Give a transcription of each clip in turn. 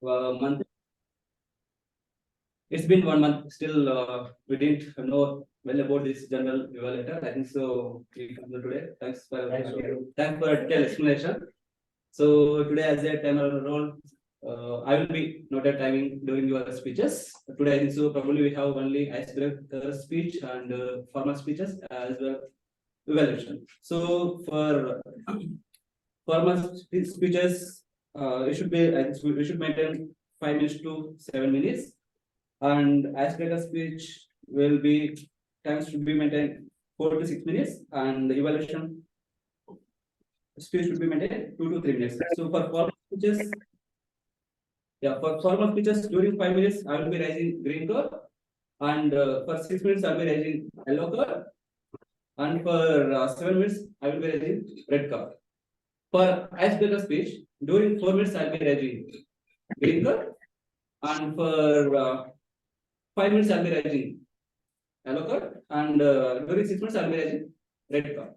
month. It's been 1 month. Still, we didn't know well about this general evaluator. I think so. We come today. Thanks for a detailed explanation. So today, as a timer role, I will be noted timing during your speeches. Today, I think so. Probably we have only icebreaker speech and formal speeches as well evaluation. So for formal speeches, it should be we should maintain 5 minutes to 7 minutes, and icebreaker speech will be times should be maintained 4 to 6 minutes, and the evaluation speech should be maintained 2 to 3 minutes. So for formal speeches, for formal speeches during 5 minutes, I will be raising green card, and for 6 minutes, I will be raising yellow card, and for 7 minutes, I will be raising red card. For icebreaker speech, during 4 minutes, I will be raising green card, and for 5 minutes, I will be raising yellow card, and during 6 minutes, I will be raising red card.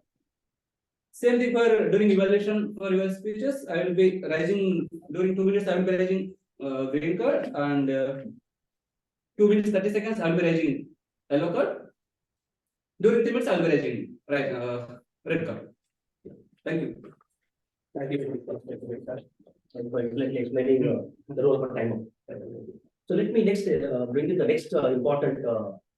Same thing for during evaluation for your speeches, I will be raising during 2 minutes, I will be raising green card, and 2 minutes 30 seconds, I will be raising yellow card. During 3 minutes, I will be raising red card. Thank you. Thank you for explaining the role of a timer. So let me next bring in the next important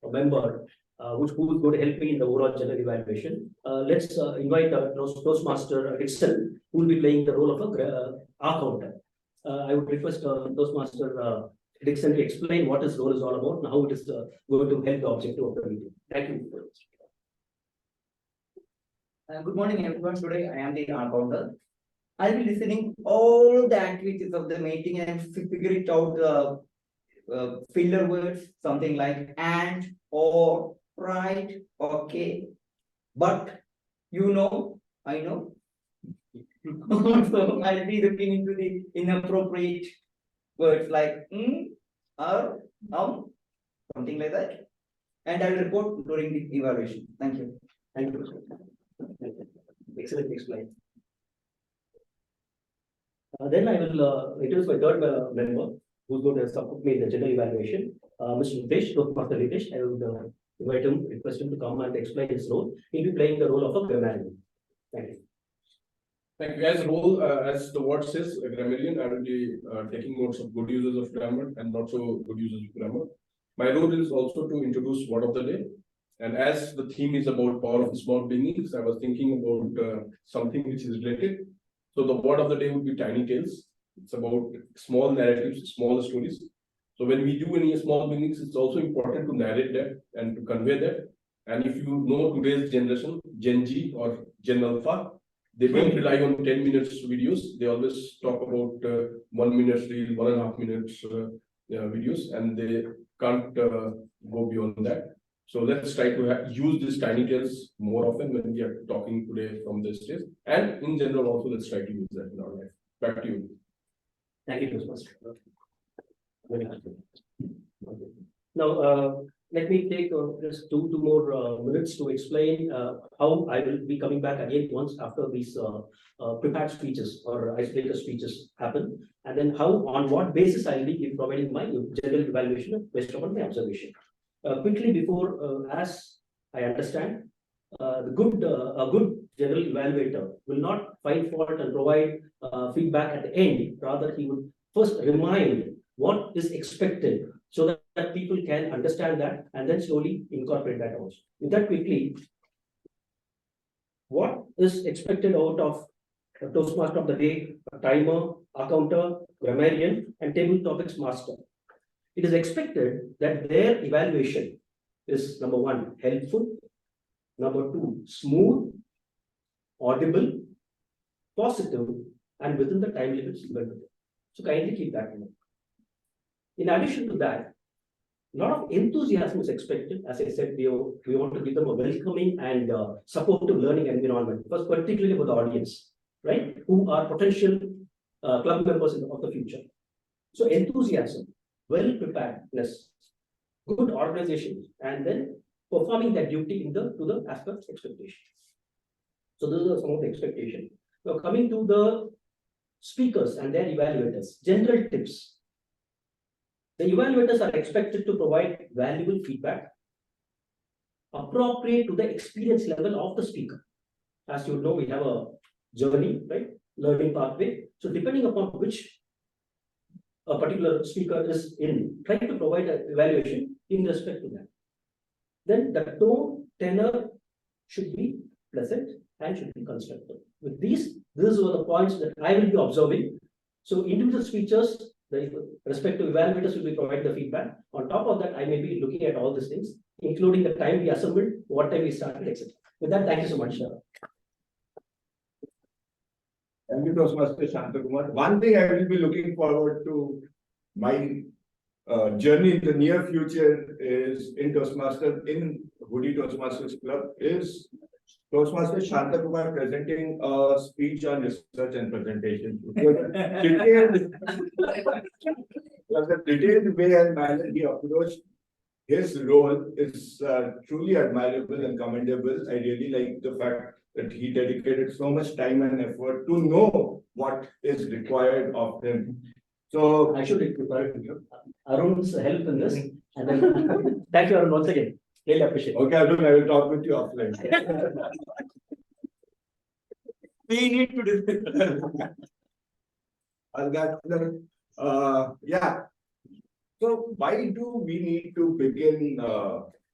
member who is going to help me in the overall general evaluation. Let's invite Toastmaster Dixon, who will be playing the role of a counter. I would request Toastmaster Dixon to explain what his role is all about and how it is going to help the objective of the meeting. Thank you. Good morning, everyone. Today I am the counter. I'll be listening all the activities of the meeting and figure it out. Filler words, something like and, or, right, okay, but, you know, I know. So I'll be looking into the inappropriate words like or, something like that. And I will report during the evaluation. Thank you. Thank you. Excellent explain. Then I will introduce my third member who's going to support me in the general evaluation, Mr. Ritesh, Toastmaster Ritesh. I would invite him, request him to come and explain his role. He'll be playing the role of a grammarian. Thank you. Thank you. As role, as the word says, a grammarian, I will be taking notes of good uses of grammar and not so good uses of grammar. My role is also to introduce word of the day. And as the theme is about power of small beginnings, I was thinking about something which is related. So the word of the day would be tiny tales. It's about small narratives, small stories. So when we do any small beginnings, it's also important to narrate that and to convey that. And if you know today's generation, Gen Z or Gen Alpha, they don't rely on 10 minutes videos. They always talk about 1 minute reel, 1.5 minutes videos, and they can't go beyond that. So let's try to use these tiny tales more often when we are talking today from this stage. And in general, also, let's try to use that in our life. Back to you. Thank you, Toastmaster. Now, let me take just two more minutes to explain how I will be coming back again once after these prepared speeches or icebreaker speeches happen, and then how, on what basis I will be providing my general evaluation based upon my observation. Quickly before, as I understand, a good general evaluator will not find fault and provide feedback at the end. Rather, he would first remind what is expected so that people can understand that and then slowly incorporate that also. With that, quickly, what is expected out of a Toastmaster of the day, a timer, a counter, grammarian, and table topics master? It is expected that their evaluation is number one, helpful, number two, smooth, audible, positive, and within the time limits given. So kindly keep that in mind. In addition to that, a lot of enthusiasm is expected. As I said, we want to give them a welcoming and supportive learning environment, first particularly for the audience, right, who are potential club members of the future. So enthusiasm, well preparedness, good organization, and then performing that duty to the as per expectation. So those are some of the expectations. Now coming to the speakers and their evaluators, general tips. The evaluators are expected to provide valuable feedback appropriate to the experience level of the speaker. As you know, we have a journey, right? Learning pathway. So depending upon which a particular speaker is in, trying to provide an evaluation in respect to that. Then the tone, tenor should be pleasant and should be constructive. With these were the points that I will be observing. So individual speeches, the respective evaluators will be providing the feedback. On top of that, I may be looking at all these things, including the time we assembled, what time we started, etc. With that, thank you so much. Thank you, Toastmaster Shantakumar. One thing I will be looking forward to my journey in the near future is in Toastmaster, in Hoodie Toastmasters Club, is Toastmaster Shantakumar presenting a speech on research and presentation. The detailed way and manner he approached his role is truly admirable and commendable. I really like the fact that he dedicated so much time and effort to know what is required of him. So I should be prepared to Arun's help in this. And then thank you, Arun, once again. Really appreciate it. okay, Arun, I will talk with you offline. We need to discuss. Yeah. So why do we need to begin?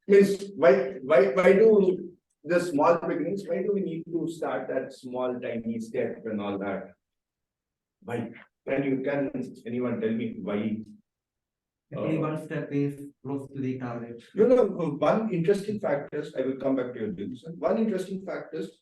Means why do the small beginnings? Why do we need to start that small tiny step and all that? Why? Can anyone tell me why? Only one step is close to the target. You know, one interesting fact is, I will come back to your business. One interesting fact is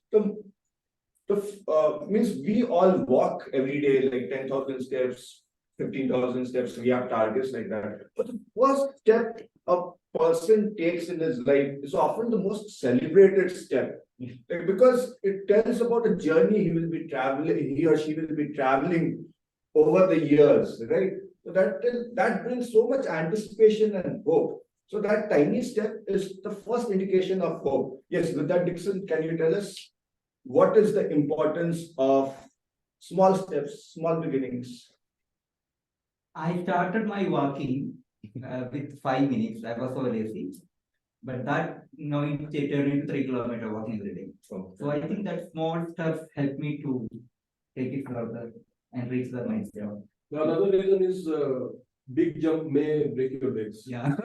means we all walk every day like 10,000 steps, 15,000 steps. We have targets like that. But the first step a person takes in his life is often the most celebrated step. Like, because it tells about a journey he or she will be traveling over the years, right? So that brings so much anticipation and hope. So that tiny step is the first indication of hope. Yes, with that, Dixon, can you tell us what is the importance of small steps, small beginnings? I started my walking with 5 minutes. I was so lazy. But that now it turned into 3 kilometer walking every day. So I think that small steps help me to take it further and reach the milestone. Another reason is big jump may break your legs. Yeah.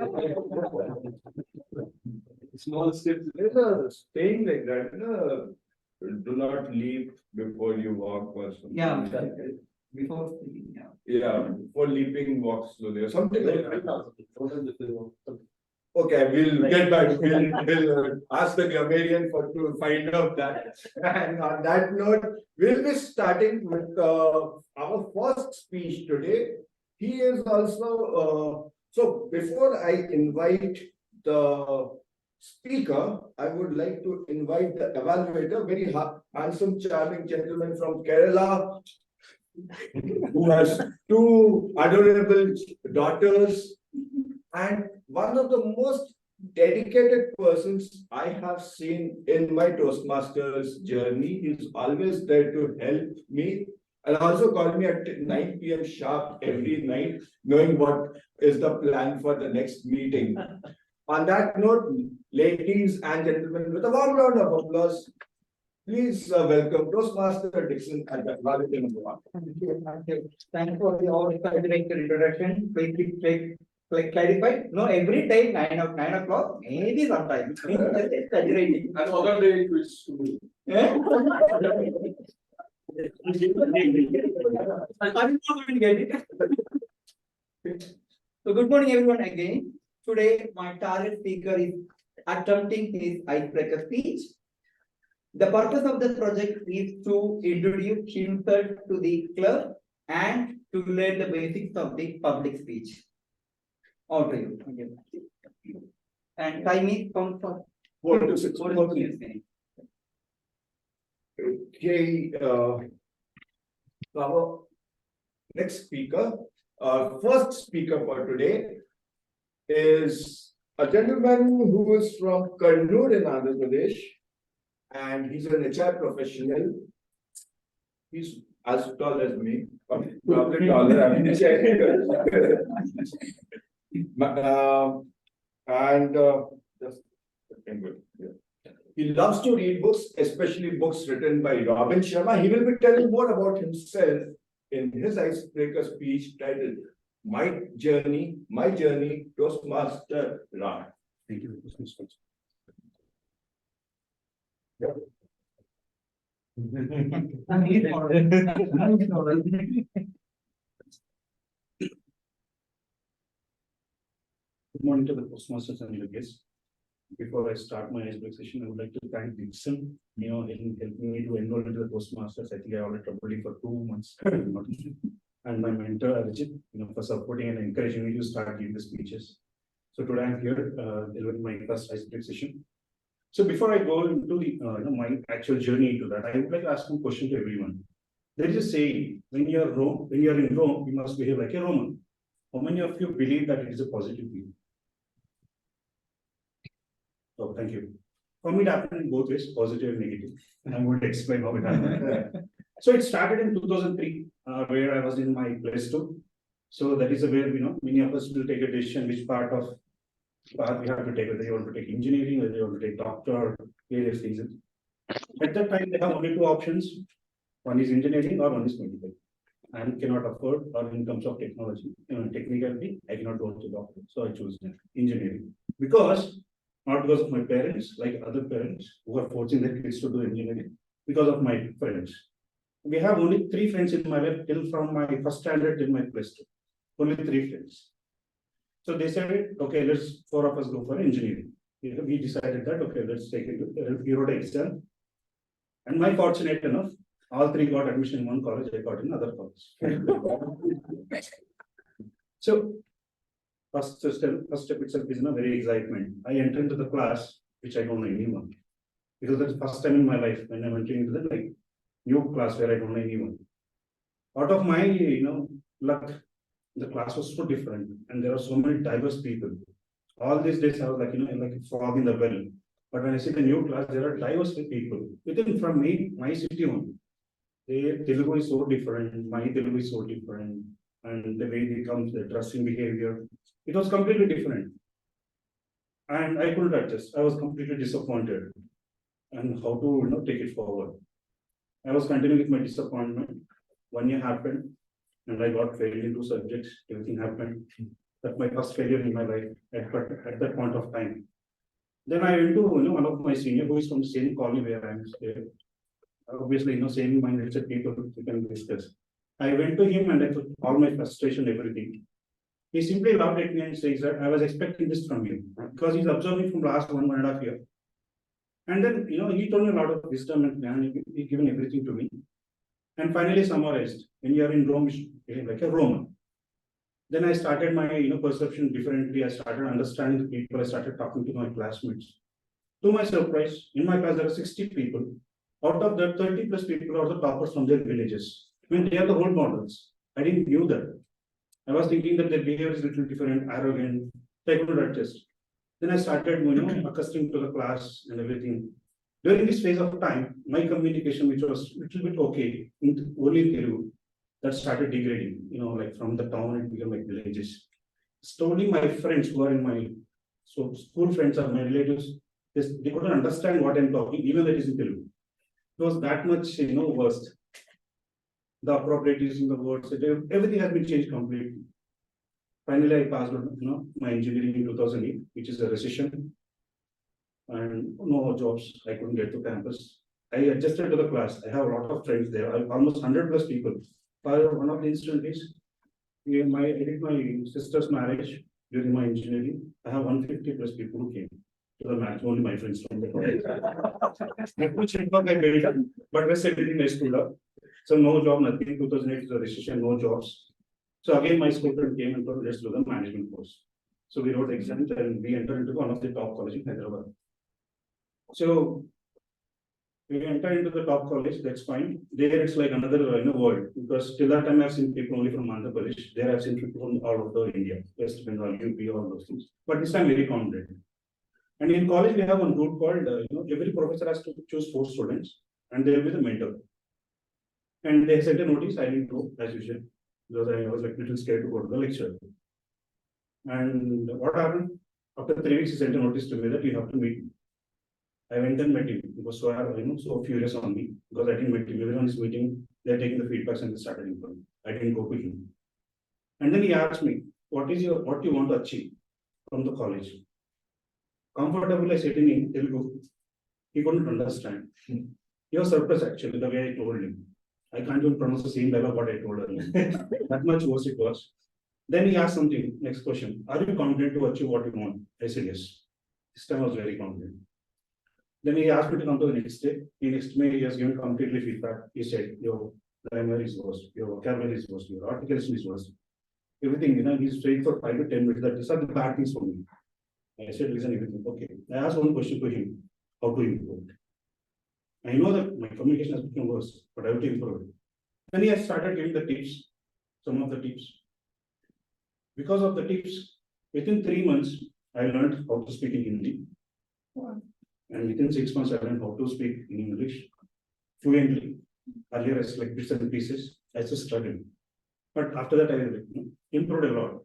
Small steps. There's a saying like that, do not leap before you walk or something. Yeah. Before sleeping, yeah. Yeah, before leaping, walk slowly or something like that. Okay, we'll get back. We'll ask the grammarian to find out that. And on that note, we'll be starting with our first speech today. He is also, so before I invite the speaker, I would like to invite the evaluator, very handsome, charming gentleman from Kerala, who has 2 adorable daughters, and one of the most dedicated persons I have seen in my Toastmasters journey. He's always there to help me and also call me at 9 p.m. sharp every night, knowing what is the plan for the next meeting. On that note, ladies and gentlemen, with a warm round of applause, please welcome Toastmaster Dixon at the evaluator number 1. Thank you. Thank you for the all introduction. Quickly clarify. No, every time 9 o'clock, maybe sometimes. Exaggerating. And other day it was to me. I'm not going to get it. So good morning everyone again. Today my target speaker is attempting his icebreaker speech. The purpose of this project is to introduce himself to the club and to learn the basics of the public speech. All to you. Okay. And time is from 4 to 6. 4 to 6 minutes. Okay, our next speaker, first speaker for today is a gentleman who is from Kannur in Andhra Pradesh, and he's an HR professional. He's as tall as me, probably taller. And just a second, yeah. He loves to read books, especially books written by Robin Sharma. He will be telling more about himself in his icebreaker speech titled My Journey, Toastmaster Ram. Thank you. Good morning to the Toastmasters and your guests. Before I start my icebreaker session, I would like to thank Dixon, in helping me to enroll into the Toastmasters. I think I already troubled you for 2 months. And my mentor, Arjit, for supporting and encouraging me to start giving the speeches. So today I'm here, delivering my first icebreaker session. So before I go into the, my actual journey into that, I would like to ask one question to everyone. There is a saying, when you are in Rome, you must behave like a Roman. How many of you believe that it is a positive thing? Oh, thank you. For me, it happened in both ways, positive and negative. And I'm going to explain how it happened. So it started in 2003, where I was in my place two. So that is where, many of us will take a decision which part we have to take, whether you want to take engineering, whether you want to take doctor, various things. At that time, they have only 2 options. One is engineering or one is medical. And cannot afford, or in terms of technology, technically, I cannot go to doctor. So I choose engineering. Not because of my parents, like other parents who are forcing their kids to do engineering, because of my friends. We have only 3 friends in my life till from my first standard till my plus 2. Only 3 friends. So they said, okay, let's 4 of us go for engineering. We decided that, okay, let's take it. We wrote an exam. And my fortunate enough, all 3 got admission in one college, I got in another college. So first step itself is very excitement. I entered into the class, which I don't know anyone. Because that's the first time in my life when I'm entering into the new class where I don't know anyone. Out of my luck, the class was so different and there are so many diverse people. All these days I was like a frog in the well. But when I see the new class, there are diverse people. Within from me, my city only. Their Telugu is so different, my Telugu is so different, and the way they come, the dressing behavior, it was completely different. And I couldn't adjust. I was completely disappointed. And how to take it forward. I was continuing with my disappointment. 1 year happened, and I got failed in 2 subjects. Everything happened. That's my first failure in my life at that point of time. Then I went to one of my senior who is from the same colony where I am staying. Obviously, same minded people we can discuss. I went to him and I put all my frustration, everything. He simply laughed at me and says that I was expecting this from you because he's observing from last 1.5 years. And then, he told me a lot of wisdom and he given everything to me. And finally summarized, when you are in Rome, you behave like a Roman. Then I started my, perception differently. I started understanding the people. I started talking to my classmates. To my surprise, in my class, there are 60 people. Out of that, 30 plus people are the toppers from their villages. They are the role models. I didn't knew that. I was thinking that their behavior is a little different, arrogant. So I couldn't adjust. Then I started, accustoming to the class and everything. During this phase of time, my communication, which was a little bit okay, only in Telugu, that started degrading. Like from the town, it became like villages. Slowly, my friends who are in my school friends or my relatives, they couldn't understand what I'm talking, even that is in Telugu. It was that much, worst. The appropriate using the words, everything has been changed completely. Finally, I passed my engineering in 2008, which is a recession. And no jobs, I couldn't get to campus. I adjusted to the class. I have a lot of friends there, almost 100 plus people. One of the incidents is, I did my sister's marriage during my engineering. I have 150 plus people who came to the marriage, only my friends from the college. But rest everything I stood up. So no job, nothing. 2008 is a recession, no jobs. So again, my school friend came and told, let's do the management course. So we wrote exams and we entered into one of the top colleges in Hyderabad. So we enter into the top college, that's fine. There it's like another world, because till that time I've seen people only from Andhra Pradesh. There I've seen people from all over India, West Bengal, UP, all those things. But this time very confident. And in college we have one rule called, every professor has to choose 4 students, and they will be the mentor. And they sent a notice, I didn't go as usual, because I was like little scared to go to the lecture. And what happened? After 3 weeks, he sent a notice to me that you have to meet me. I went and met him. He was so, so furious on me because I didn't meet him. Everyone is meeting, they're taking the feedbacks and they started improving. I didn't go to him. And then he asked me, what you want to achieve from the college? Comfortable, I said in Telugu. He couldn't understand. He was surprised actually the way I told him. I can't even pronounce the same dialogue what I told him. That much worse it was. Then he asked something, next question. Are you confident to achieve what you want? I said yes. This time I was very confident. Then he asked me to come to the next day. The next May, he has given completely feedback. He said, your grammar is worse, your vocabulary is worse, your articulation is worse. Everything, he's straight for 5 to 10 minutes. That these are the bad things for me. I said, listen, everything. Okay. I asked one question to him, how to improve it. I know that my communication has become worse, but I have to improve it. Then he has started giving the tips, some of the tips. Because of the tips, within 3 months, I learned how to speak in Hindi. And within 6 months, I learned how to speak in English fluently. Earlier, I was like bits and pieces. I just struggled. But after that, I improved a lot.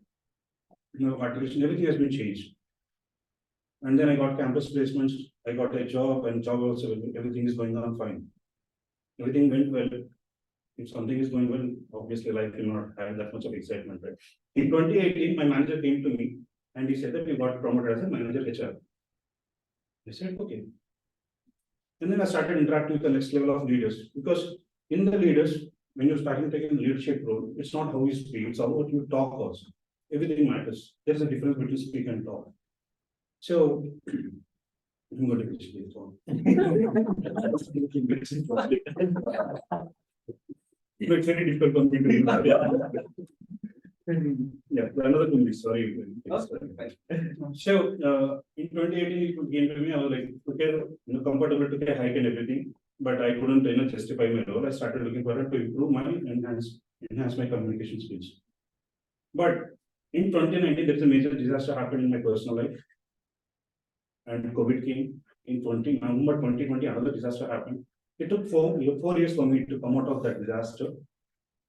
Articulation, everything has been changed. And then I got campus placements. I got a job, and job also, everything is going on fine. Everything went well. If something is going well, obviously life will not have that much of excitement, right? In 2018, my manager came to me and he said that you got promoted as a manager HR. I said, okay. And then I started interacting with the next level of leaders, because in the leaders, when you're starting taking leadership role, it's not how you speak, it's about you talk also. Everything matters. There's a difference between speak and talk. So I'm going to explain this one. It's very difficult for me to yeah, another thing, sorry. So in 2018, it came to me, I was like, okay, comfortable to get hike and everything, but I couldn't justify my role. I started looking for it to improve my enhance my communication skills. But in 2019, there's a major disaster happened in my personal life. And COVID came in November 2020, another disaster happened. It took 4 years for me to come out of that disaster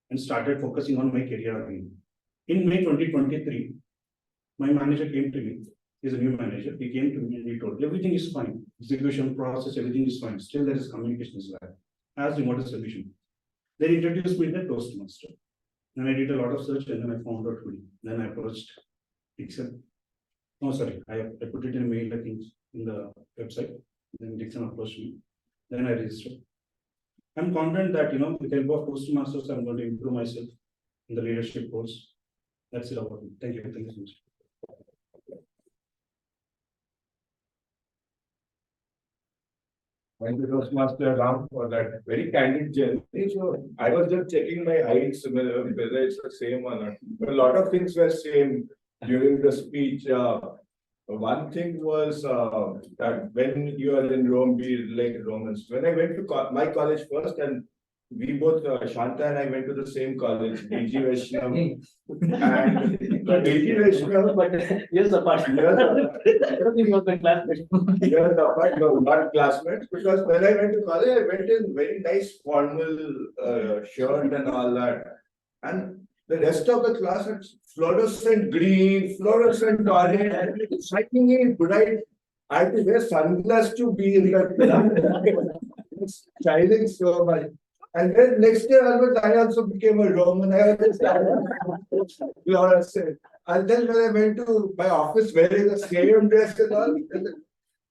and started focusing on my career again. In May 2023, my manager came to me. He's a new manager. He came to me and he told, everything is fine. Execution process, everything is fine. Still, there is communication lag. I asked him what is the solution. They introduced me to the Toastmaster. Then I did a lot of search and then I found out Hoodie. Then I approached Dixon. No, sorry, I put it in a mail, I think, in the website. Then Dixon approached me. Then I registered. I'm confident that, with the help of Toastmasters, I'm going to improve myself in the leadership roles. That's it about me. Thank you. Thank you so much. Thank you, Toastmaster Ram, for that very candid journey. So I was just checking my eyes whether it's the same or not. But a lot of things were same during the speech. One thing was that when you are in Rome, be like Romans. When I went to my college first, and we both, Shanta and I went to the same college, DG Vaishnav. And DG Vaishnav, But years apart. Years apart. I don't think he was my classmate. years apart, no, not classmates, because when I went to college, I went in very nice formal shirt and all that. And the rest of the class had fluorescent green, fluorescent orange, strikingly bright. I had to wear sunglasses to be in that class. It's styling so much. And then next year onwards, I also became a Roman. I was fluorescent. And then when I went to my office wearing the same dress and all,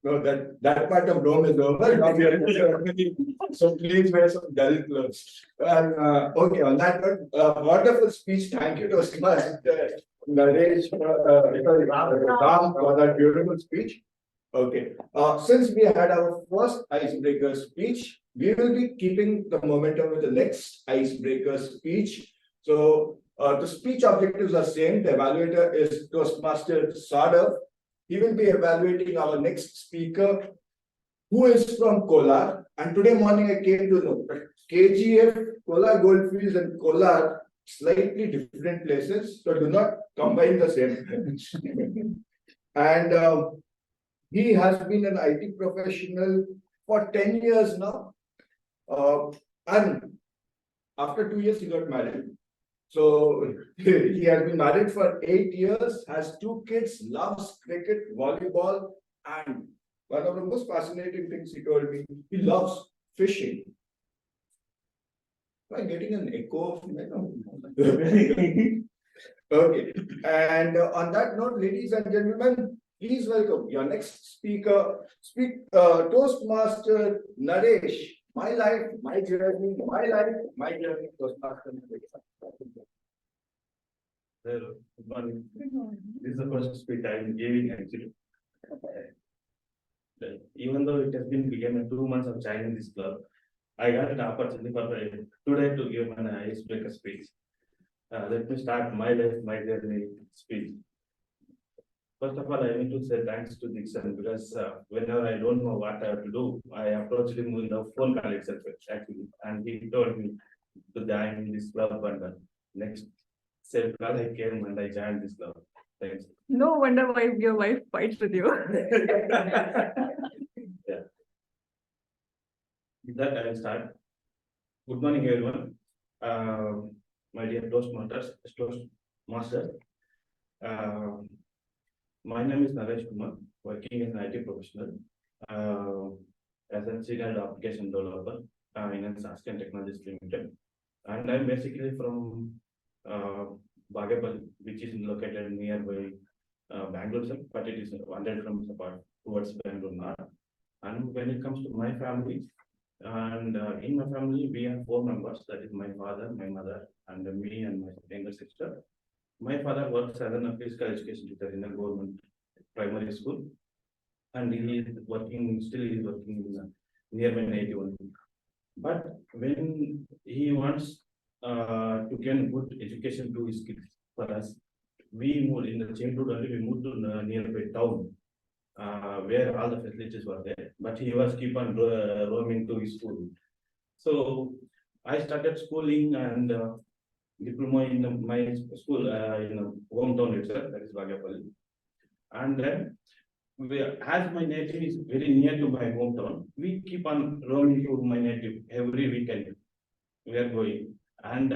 no, that part of Rome is over. Now we are in Germany. So please wear some dull clothes. And okay, on that note, wonderful speech. Thank you to Naresh, Ram for that beautiful speech. Okay, since we had our first icebreaker speech, we will be keeping the momentum with the next icebreaker speech. So the speech objectives are same. The evaluator is Toastmaster Sadav. He will be evaluating our next speaker, who is from Kolar. And today morning I came to know that KGF, Kolar Goldfields and Kolar, slightly different places. So do not combine the same. And he has been an IT professional for 10 years now. And after 2 years, he got married. So he has been married for 8 years, has 2 kids, loves cricket, volleyball, and one of the most fascinating things he told me, he loves fishing. Am I getting an echo of my Okay, and on that note, ladies and gentlemen, please welcome your next speaker, Toastmaster Naresh. My life, my journey, Toastmaster Naresh. Good morning. This is the first speech I am giving actually. Even though it has been become 2 months of joining this club, I got an opportunity for today to give an icebreaker speech. Let me start my life, my journey speech. First of all, I need to say thanks to Dixon because whenever I don't know what I have to do, I approached him in the phone call itself actually, and he told me to join this club. And next same call I came and I joined this club. Thanks. No wonder why your wife fights with you. Yeah. With that, I will start. Good morning, everyone. My dear Toastmasters. My name is Naresh Kumar, working as an IT professional, as a senior application developer in an Sasken Technologies Limited. And I'm basically from Bagapalli, which is located nearby Bangalore, but it is 100 kilometers apart towards Bangalore North. And when it comes to my family, and in my family, we have 4 members. That is my father, my mother, and me and my younger sister. My father works as a physical education teacher in a government primary school, and he is working in near my native one. But when he wants to gain good education to his kids for us, we moved in the childhood only. We moved to nearby town, where all the facilities were there. But he was keep on roaming to his school. So I started schooling and diploma in my school in hometown itself, that is Bagapalli. And then as my native is very near to my hometown, we keep on roaming to my native every weekend. We are going, and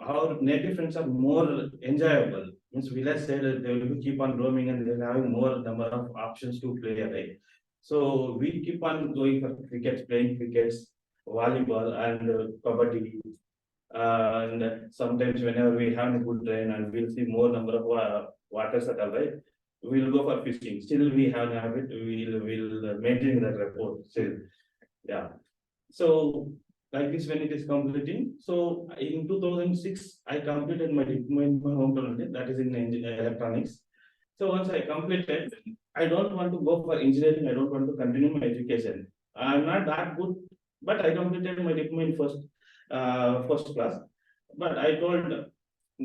our native friends are more enjoyable. Means village side they will keep on roaming and they will have more number of options to play, right? So we keep on going for cricket, playing crickets, volleyball, and kabaddi. And sometimes whenever we have a good rain and we'll see more number of waters at all, right? We'll go for fishing. Still we have a habit, we'll maintain that rapport still. Yeah. So like this when it is completing. So in 2006, I completed my diploma in my hometown, that is in electronics. So once I completed, I don't want to go for engineering, I don't want to continue my education. I'm not that good, but I completed my diploma in first class. But I told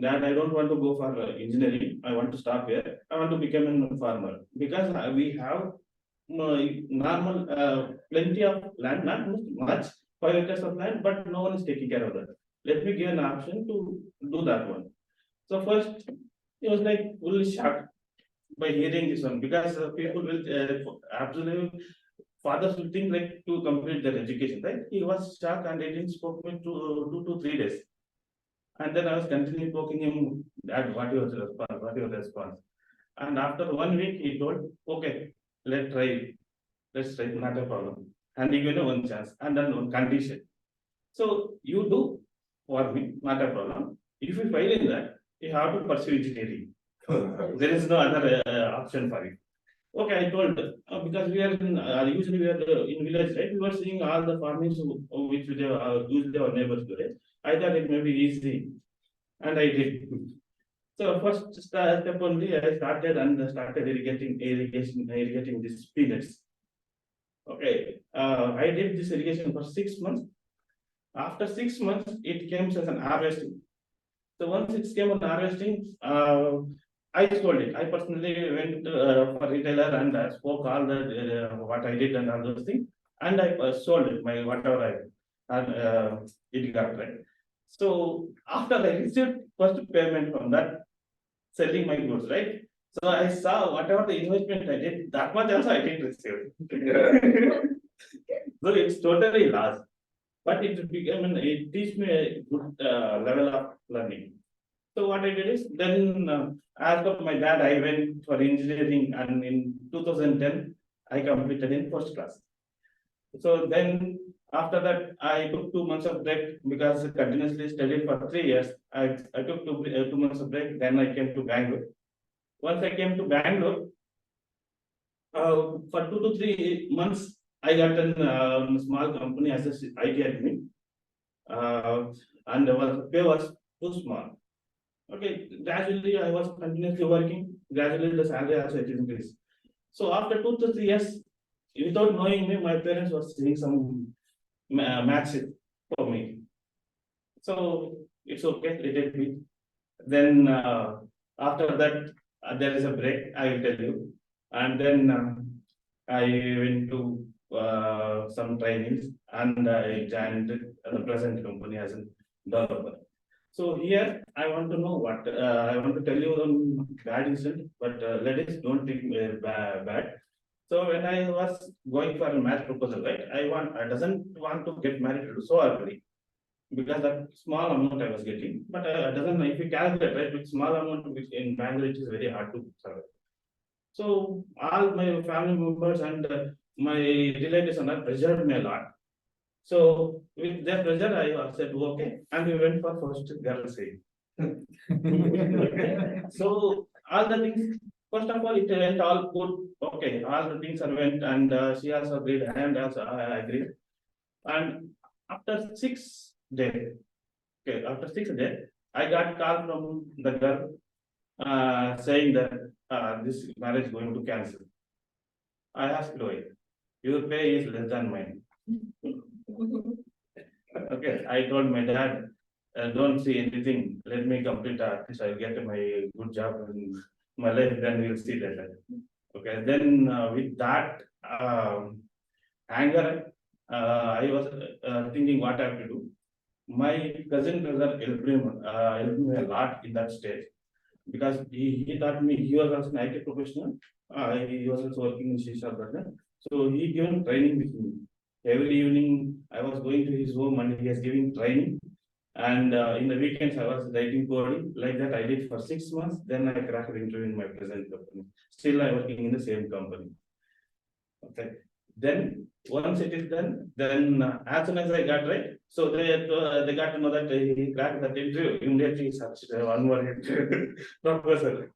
that I don't want to go for engineering. I want to stop here. I want to become a farmer because we have normal plenty of land, not much, 5 acres of land, but no one is taking care of that. Let me give an option to do that one. So first, it was like fully shocked by hearing this one because people will absolutely fathers will think like to complete their education, right? He was shocked and he didn't spoke me to 2 to 3 days. And then I was continuing poking him, Dad, what was the response? What was the response? And after 1 week, he told, okay, let's try, not a problem. And he gave me 1 chance and then 1 condition. So you do for me, not a problem. If you fail in that, you have to pursue engineering. There is no other option for you. Okay, I told because we are in usually we are in village, right? We were seeing all the farmers which they usually our neighbors do, right? I thought it may be easy, and I did. So first step only I started irrigating these peanuts. Okay, I did this irrigation for 6 months. After 6 months, it came as an harvesting. So once it came on harvesting, I sold it. I personally went for retailer and spoke all the what I did and all those things, and I sold it my whatever I and it got right. So after I received first payment from that selling my goods, right? So I saw whatever the investment I did, that much also I didn't receive. So it's totally lost. but it teach me a good level of learning. So what I did is then, as per my dad, I went for engineering, and in 2010, I completed in first class. So then after that, I took 2 months of break because I continuously studied for 3 years. I took 2 months of break, then I came to Bangalore. Once I came to Bangalore, for 2 to 3 months, I got a small company as a IT admin. And our pay was too small. Okay, gradually I was continuously working, gradually the salary also increased. So after 2 to 3 years, without knowing me, my parents were doing some match for me. So it's okay, let it be. Then after that, there is a break, I will tell you. And then I went to some trainings, and I joined the present company as a developer. So here I want to know what I want to tell you on bad incident, but ladies don't think bad. So when I was going for a marriage proposal, right, I doesn't want to get married so early, because that small amount I was getting, but doesn't, if you calculate, right, with small amount, which in Bangalore it is very hard to survive. So all my family members and my relatives and all pressured me a lot. So with their pressure, I said, okay, and we went for first girl scene. So all the things, first of all, it went all good. Okay, all the things are went, and she also agreed, and also I agreed. And after 6 days, okay, after 6 days, I got call from the girl saying that this marriage is going to cancel. I asked why. Your pay is less than mine. Okay, I told my dad, don't see anything, let me complete at least I'll get my good job in my life, then we'll see later. Okay, then with that anger, I was thinking what I have to do. My cousin brother helped me a lot in that stage, because he taught me, he was also an IT professional, he was also working in Shisha Brother. So he given training with me. Every evening I was going to his home and he was giving training. And in the weekends I was writing coding, like that I did for 6 months. Then I cracked the interview in my present company. Still I working in the same company. Okay. Then once it is done, then as soon as I got right, so they got to know that he cracked that interview. Immediately searched one more proposal.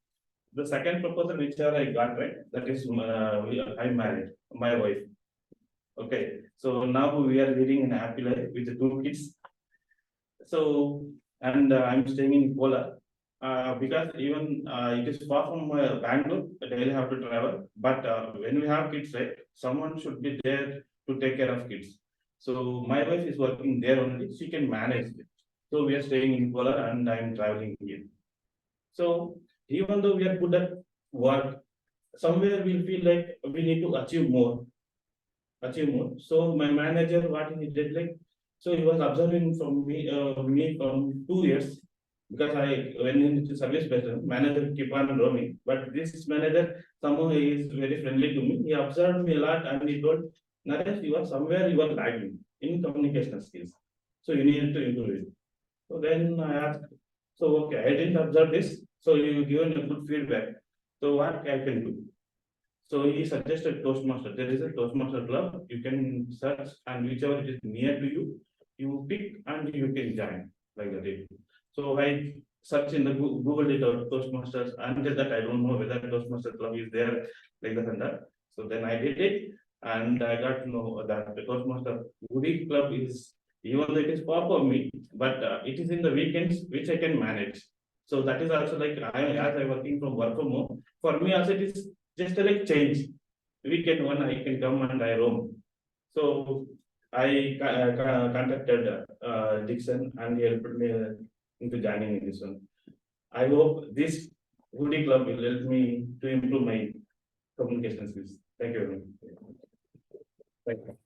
The second proposal whichever I got right, that is I married my wife. Okay, so now we are living in a happy life with the 2 kids. So, and I'm staying in Kola. Because even it is far from Bangalore, I daily have to travel. But when we have kids, right, someone should be there to take care of kids. So my wife is working there only; she can manage it. So we are staying in Kola, and I'm traveling here. So even though we are good at work, somewhere we feel like we need to achieve more. So my manager, what he did, like, so he was observing from me from 2 years, because I when in service person, manager keep on roaming, but this manager somehow he is very friendly to me. He observed me a lot, and he told, Naresh, you are somewhere you are lagging in communication skills, so you need to improve it. So then I asked, so okay, I didn't observe this, so you given a good feedback. So what I can do? So he suggested Toastmaster. There is a Toastmaster club. You can search, and whichever it is near to you, you pick and you can join like that. So I search in the Google it out Toastmasters. Until that, I don't know whether Toastmaster club is there like that and that. So then I did it, and I got to know that the Toastmaster Woody club is, even though it is far from me, but it is in the weekends which I can manage. So that is also like as I working from work from home. For me also it is just like change. Weekend one I can come and I roam. So I contacted Dixon, and he helped me into joining in this one. I hope this Woody club will help me to improve my communication skills. Thank you very much. Thank you.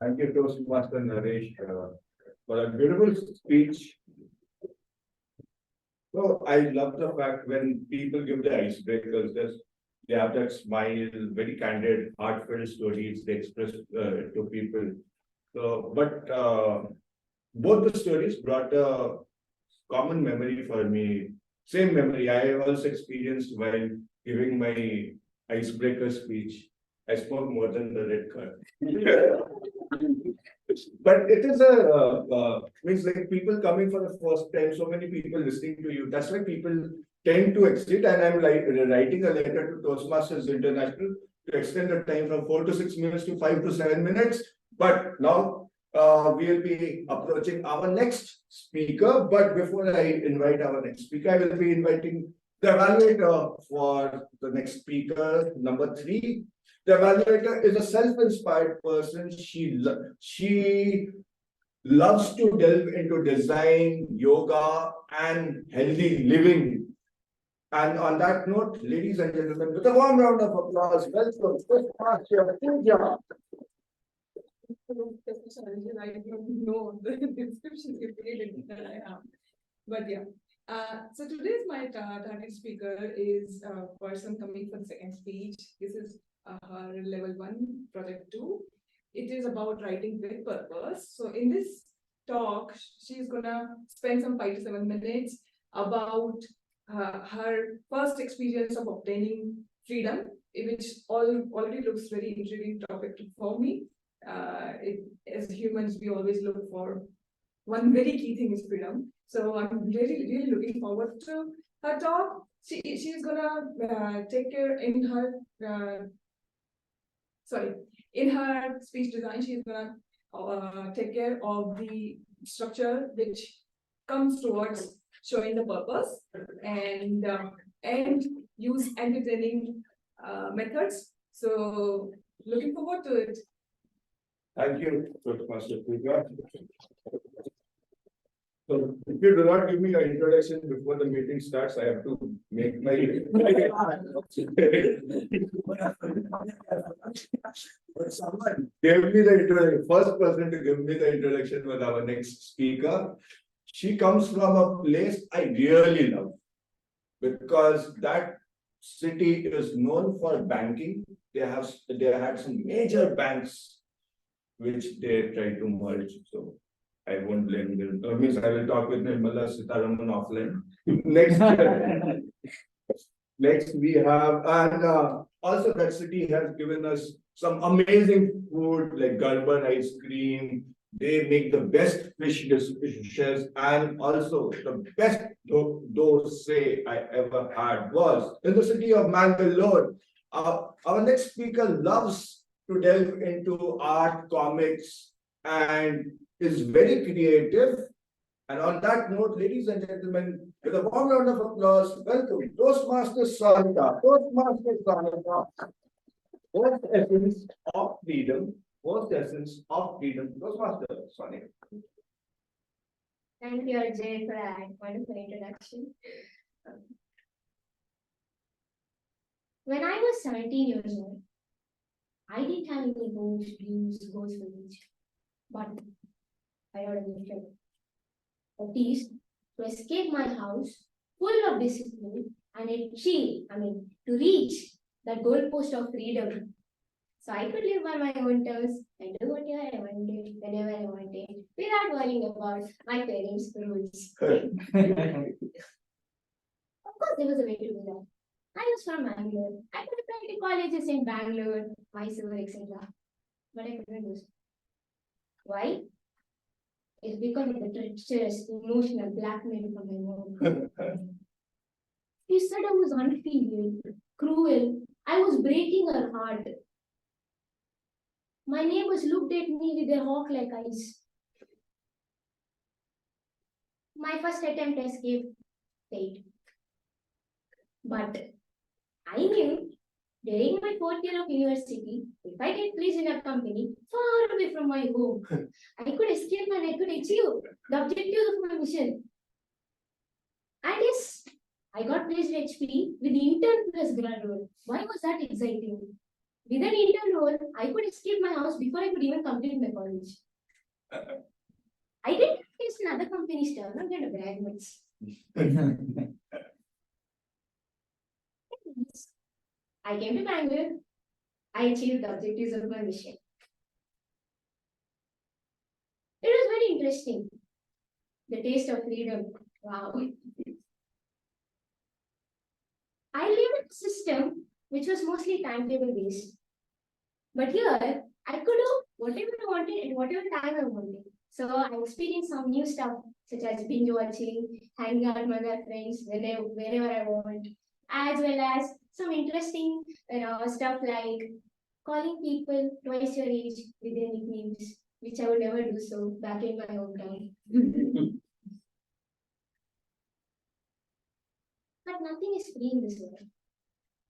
Thank you, Toastmaster Naresh, for a beautiful speech. So I love the fact when people give the icebreakers, They have that smile, very candid, heartfelt stories they express to people. So, but both the stories brought a common memory for me. Same memory I also experienced while giving my icebreaker speech. I spoke more than the red card. But it is means like people coming for the first time, so many people listening to you. That's why people tend to exit. And I'm like writing a letter to Toastmasters International to extend the time from 4 to 6 minutes to 5 to 7 minutes. But now we'll be approaching our next speaker. But before I invite our next speaker, I will be inviting the evaluator for the next speaker, number 3. The evaluator is a self-inspired person. She loves to delve into design, yoga, and healthy living. And on that note, ladies and gentlemen, with a warm round of applause, welcome Master Pooja. I don't know the descriptions you created that I have. But yeah. So today's my target speaker is a person coming for the second speech. This is her level 1, project 2. It is about writing with purpose. So in this talk, she's gonna spend some 5 to 7 minutes about her first experience of obtaining freedom, which already looks very intriguing topic for me. As humans, we always look for one very key thing is freedom. So I'm really looking forward to her talk. She's gonna take care in her in her speech design. She's gonna take care of the structure which comes towards showing the purpose and use entertaining methods. So looking forward to it. Thank you, Master Pooja. So if you do not give me an introduction before the meeting starts, I have to make my. But someone gave me the introduction. First person to give me the introduction was our next speaker. She comes from a place I really love because that city is known for banking. They had some major banks which they try to merge. So I won't blame them. That means I will talk with Nirmala Sitharaman offline. Next we have, and also that city has given us some amazing food like Garban ice cream. They make the best fish dishes, and also the best dosa I ever had was in the city of Mangalore. Our next speaker loves to delve into art, comics, and is very creative. And on that note, ladies and gentlemen, with a warm round of applause, welcome Toastmaster Sonika. Toastmaster Sonika. First essence of freedom. First essence of freedom. Toastmaster Sonika. Thank you, Ajay, for that wonderful introduction. When I was 17 years old, I didn't have any hopes, dreams, goals for each. But I had a mission. At least to escape my house, full of discipline, and to reach that goalpost of freedom. So I could live on my own terms and do whatever I wanted, whenever I wanted, without worrying about my parents' rules. Of course, there was a way to do that. I was from Bangalore. I could apply to colleges in Bangalore, Mysore, etc. But I couldn't do so. Why? It's because of the treacherous, emotional blackmail from my mom. She said I was unfilial, cruel. I was breaking her heart. My neighbors looked at me with their hawk-like eyes. My first attempt to escape failed. But I knew during my 4th year of university, if I get placed in a company far away from my home, I could escape and I could achieve the objectives of my mission. And yes, I got placed at HP with the intern plus grad role. Why was that exciting? With an intern role, I could escape my house before I could even complete my college. I didn't face another company's term, I'm going to brag much. I came to Bangalore. I achieved the objectives of my mission. It was very interesting. The taste of freedom. Wow. I lived in a system which was mostly timetable based. But here, I could do whatever I wanted at whatever time I wanted. So I experienced some new stuff such as binge watching, hanging out with my friends wherever I want, as well as some interesting stuff like calling people twice your age with their nicknames, which I would never do so back in my hometown. But nothing is free in this world,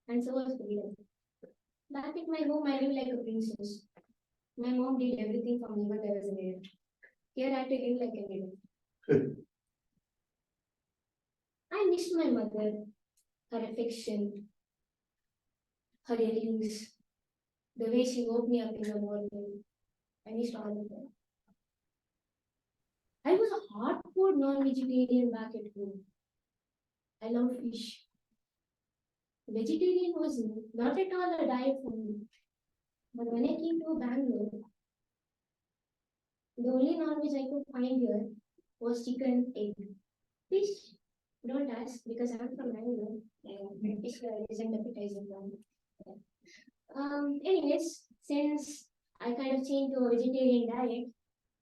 and so was freedom. Back at my home, I lived like a princess. My mom did everything for me when I was a maid. Here I had to live like a maid. I missed my mother, her affection, her yellings, the way she woke me up in the morning. I missed all of that. I was a hardcore non-vegetarian back at home. I love fish. Vegetarian was not at all a diet for me. But when I came to Bangalore, the only non-veg I could find here was chicken, egg. Fish, don't ask because I'm from Bangalore. And fish isn't appetizing one. Anyways, since I kind of changed to a vegetarian diet,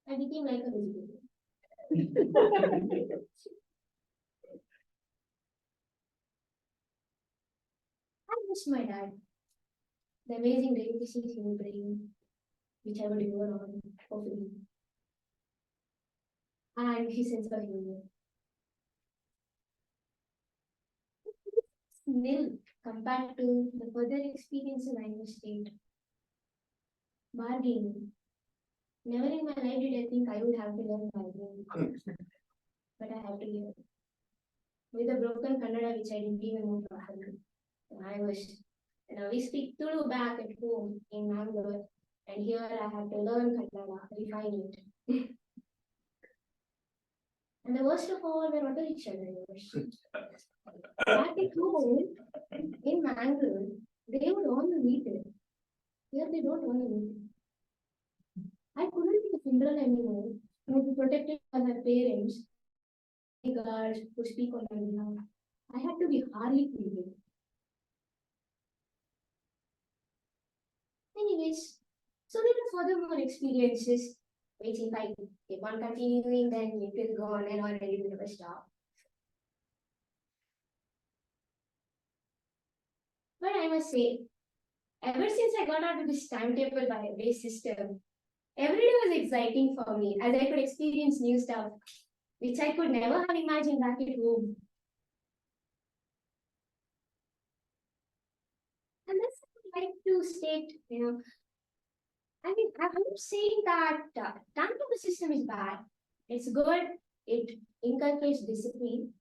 I became like a vegetarian. I miss my dad. The amazing delicacies he would bring, which I would devour on for free. And his sense of humor. Nil compared to the further experiences I must state. Bargaining. Never in my life did I think I would have to learn bargaining. But I have to learn. With a broken Kannada which I didn't even know properly. We speak Tulu back at home in Mangalore, and here I have to learn Kannada, refine it. And the worst of all were auto rickshaw drivers. Back at home in Mangalore, they would own the meter. Here they don't own the meter. I couldn't be a Cinderella anymore, who would be protected by my parents, guards who speak on my behalf. I had to be Harley Quinn. Anyways, so there are furthermore experiences which if I keep on continuing, then it will go on and on and it will never stop. But I must say, ever since I got out of this timetable by a base system, every day was exciting for me as I could experience new stuff, which I could never have imagined back at home. And that's what I like to state, I'm not saying that timetable system is bad. It's good. It inculcates discipline.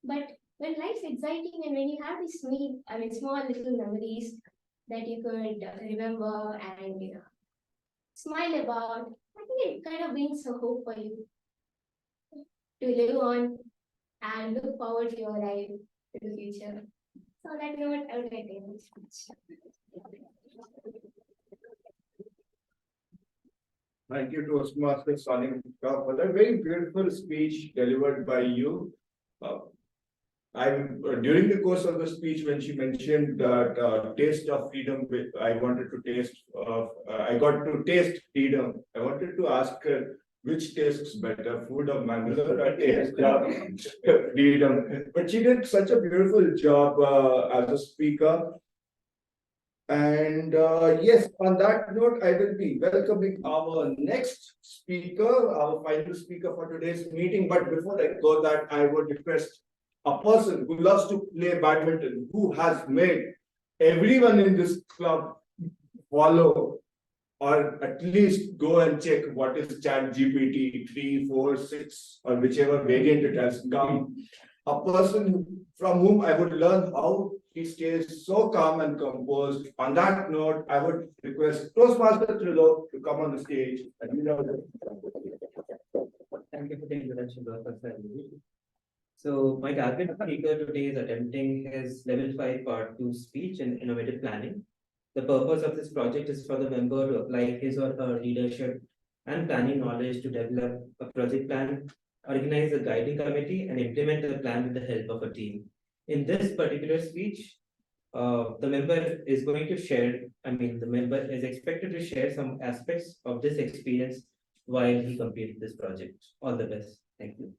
But when life's exciting and when you have these small little memories that you could remember and smile about, I think it kind of brings a hope for you to live on and look forward to your life to the future. So on that note, I would like to end this speech. Thank you, Toastmaster Salim for that very beautiful speech delivered by you. During the course of the speech, when she mentioned that taste of freedom, I wanted to taste. I got to taste freedom. I wanted to ask her which tastes better, food of Mangalore or taste of freedom. But she did such a beautiful job as a speaker. And yes, on that note, I will be welcoming our next speaker, our final speaker for today's meeting. But before I go that, I would request a person who loves to play badminton, who has made everyone in this club follow or at least go and check what is ChatGPT 3, 4, 6, or whichever variant it has come. A person from whom I would learn how he stays so calm and composed. On that note, I would request Toastmaster Trillo to come on the stage. Thank you for the introduction to our first. So my target speaker today is attempting his level 5 part 2 speech in innovative planning. The purpose of this project is for the member to apply his or her leadership and planning knowledge to develop a project plan, organize a guiding committee, and implement the plan with the help of a team. In this particular speech, the member is going to share, the member is expected to share some aspects of this experience while he completed this project. All the best. Thank you.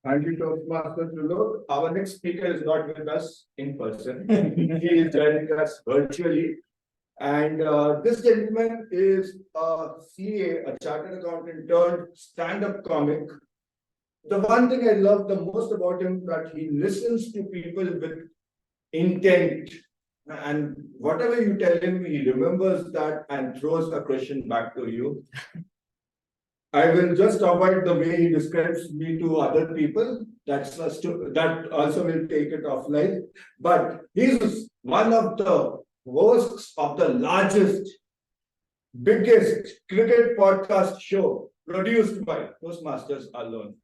Thank you, Toastmaster Trulok. Our next speaker is not with us in person. He is joining us virtually. And this gentleman is a CA, a chartered accountant turned stand-up comic. The one thing I love the most about him that he listens to people with intent. And whatever you tell him, he remembers that and throws a question back to you. I will just avoid the way he describes me to other people. That also will take it offline. But he's one of the hosts of the largest, biggest cricket podcast show produced by Toastmasters alone.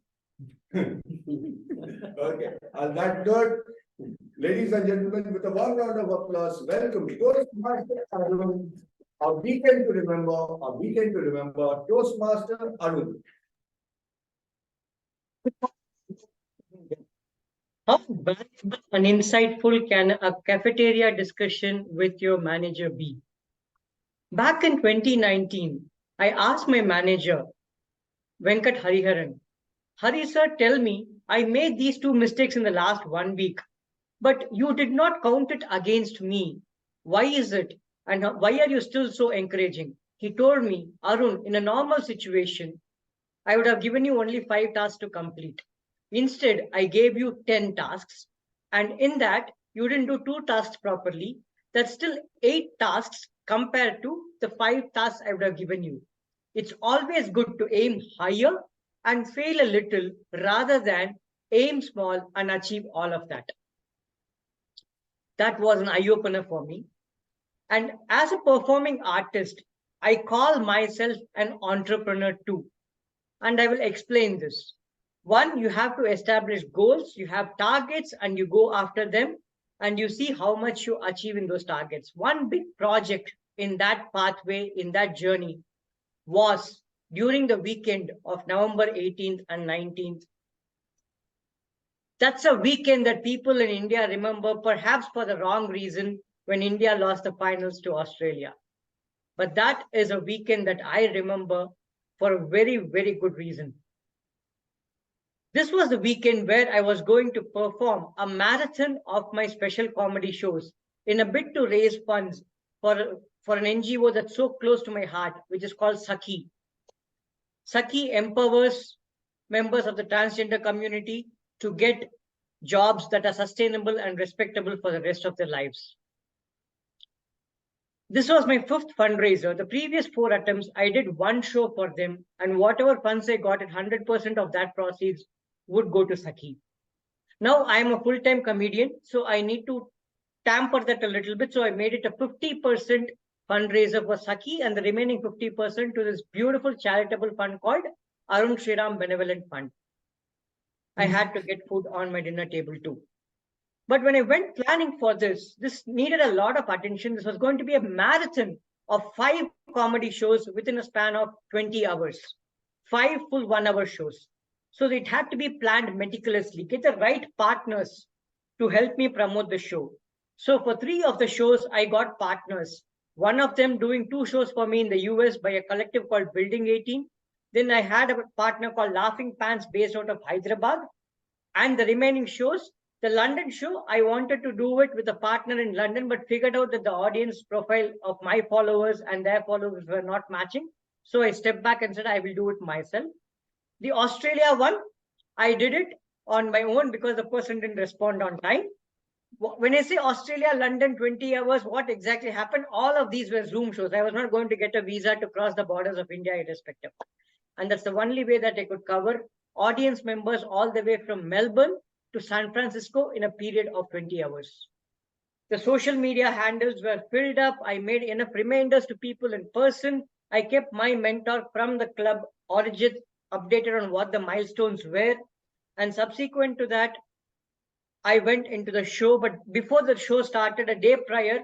Okay. On that note, ladies and gentlemen, with a warm round of applause, welcome Toastmaster Arun. A weekend to remember, Toastmaster Arun. How valuable and insightful can a cafeteria discussion with your manager be? Back in 2019, I asked my manager, Venkat Hariharan, Hari sir, tell me, I made these 2 mistakes in the last 1 week, but you did not count it against me. Why is it? And why are you still so encouraging? He told me, Arun, in a normal situation, I would have given you only 5 tasks to complete. Instead, I gave you 10 tasks. And in that, you didn't do 2 tasks properly. That's still 8 tasks compared to the 5 tasks I would have given you. It's always good to aim higher and fail a little rather than aim small and achieve all of that. That was an eye-opener for me. And as a performing artist, I call myself an entrepreneur too. And I will explain this. 1, you have to establish goals, you have targets, and you go after them, and you see how much you achieve in those targets. One big project in that pathway, in that journey, was during the weekend of November 18th and 19th. That's a weekend that people in India remember, perhaps for the wrong reason, when India lost the finals to Australia. But that is a weekend that I remember for a very, very good reason. This was the weekend where I was going to perform a marathon of my special comedy shows in a bid to raise funds for an NGO that's so close to my heart, which is called Sakhi. Sakhi empowers members of the transgender community to get jobs that are sustainable and respectable for the rest of their lives. This was my 5th fundraiser. The previous 4 attempts, I did 1 show for them, and whatever funds I got, 100% of that proceeds would go to Sakhi. Now I am a full-time comedian, so I need to tamper that a little bit. So I made it a 50% fundraiser for Sakhi and the remaining 50% to this beautiful charitable fund called Arun Shriram Benevolent Fund. I had to get food on my dinner table too. But when I went planning for this needed a lot of attention. This was going to be a marathon of 5 comedy shows within a span of 20 hours, 5 full 1-hour shows. So it had to be planned meticulously, get the right partners to help me promote the show. So for 3 of the shows, I got partners. One of them doing 2 shows for me in the US by a collective called Building 18. Then I had a partner called Laughing Pants based out of Hyderabad. And the remaining shows, the London show, I wanted to do it with a partner in London, but figured out that the audience profile of my followers and their followers were not matching. So I stepped back and said, I will do it myself. The Australia one, I did it on my own because the person didn't respond on time. When I say Australia, London, 20 hours, what exactly happened? All of these were Zoom shows. I was not going to get a visa to cross the borders of India irrespective. And that's the only way that I could cover audience members all the way from Melbourne to San Francisco in a period of 20 hours. The social media handles were filled up. I made enough reminders to people in person. I kept my mentor from the club, Orijit, updated on what the milestones were. And subsequent to that, I went into the show. But before the show started, a day prior,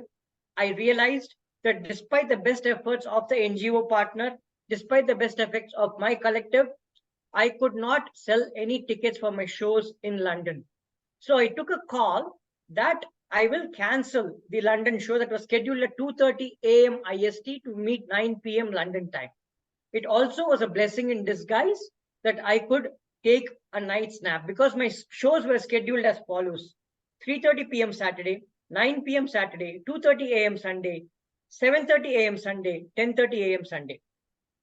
I realized that despite the best efforts of the NGO partner, despite the best efforts of my collective, I could not sell any tickets for my shows in London. So I took a call that I will cancel the London show that was scheduled at 2:30 a.m. IST to meet 9 p.m. London time. It also was a blessing in disguise that I could take a night's nap because my shows were scheduled as follows: 3:30 p.m. Saturday, 9 p.m. Saturday, 2:30 a.m. Sunday, 7:30 a.m. Sunday, 10:30 a.m. Sunday.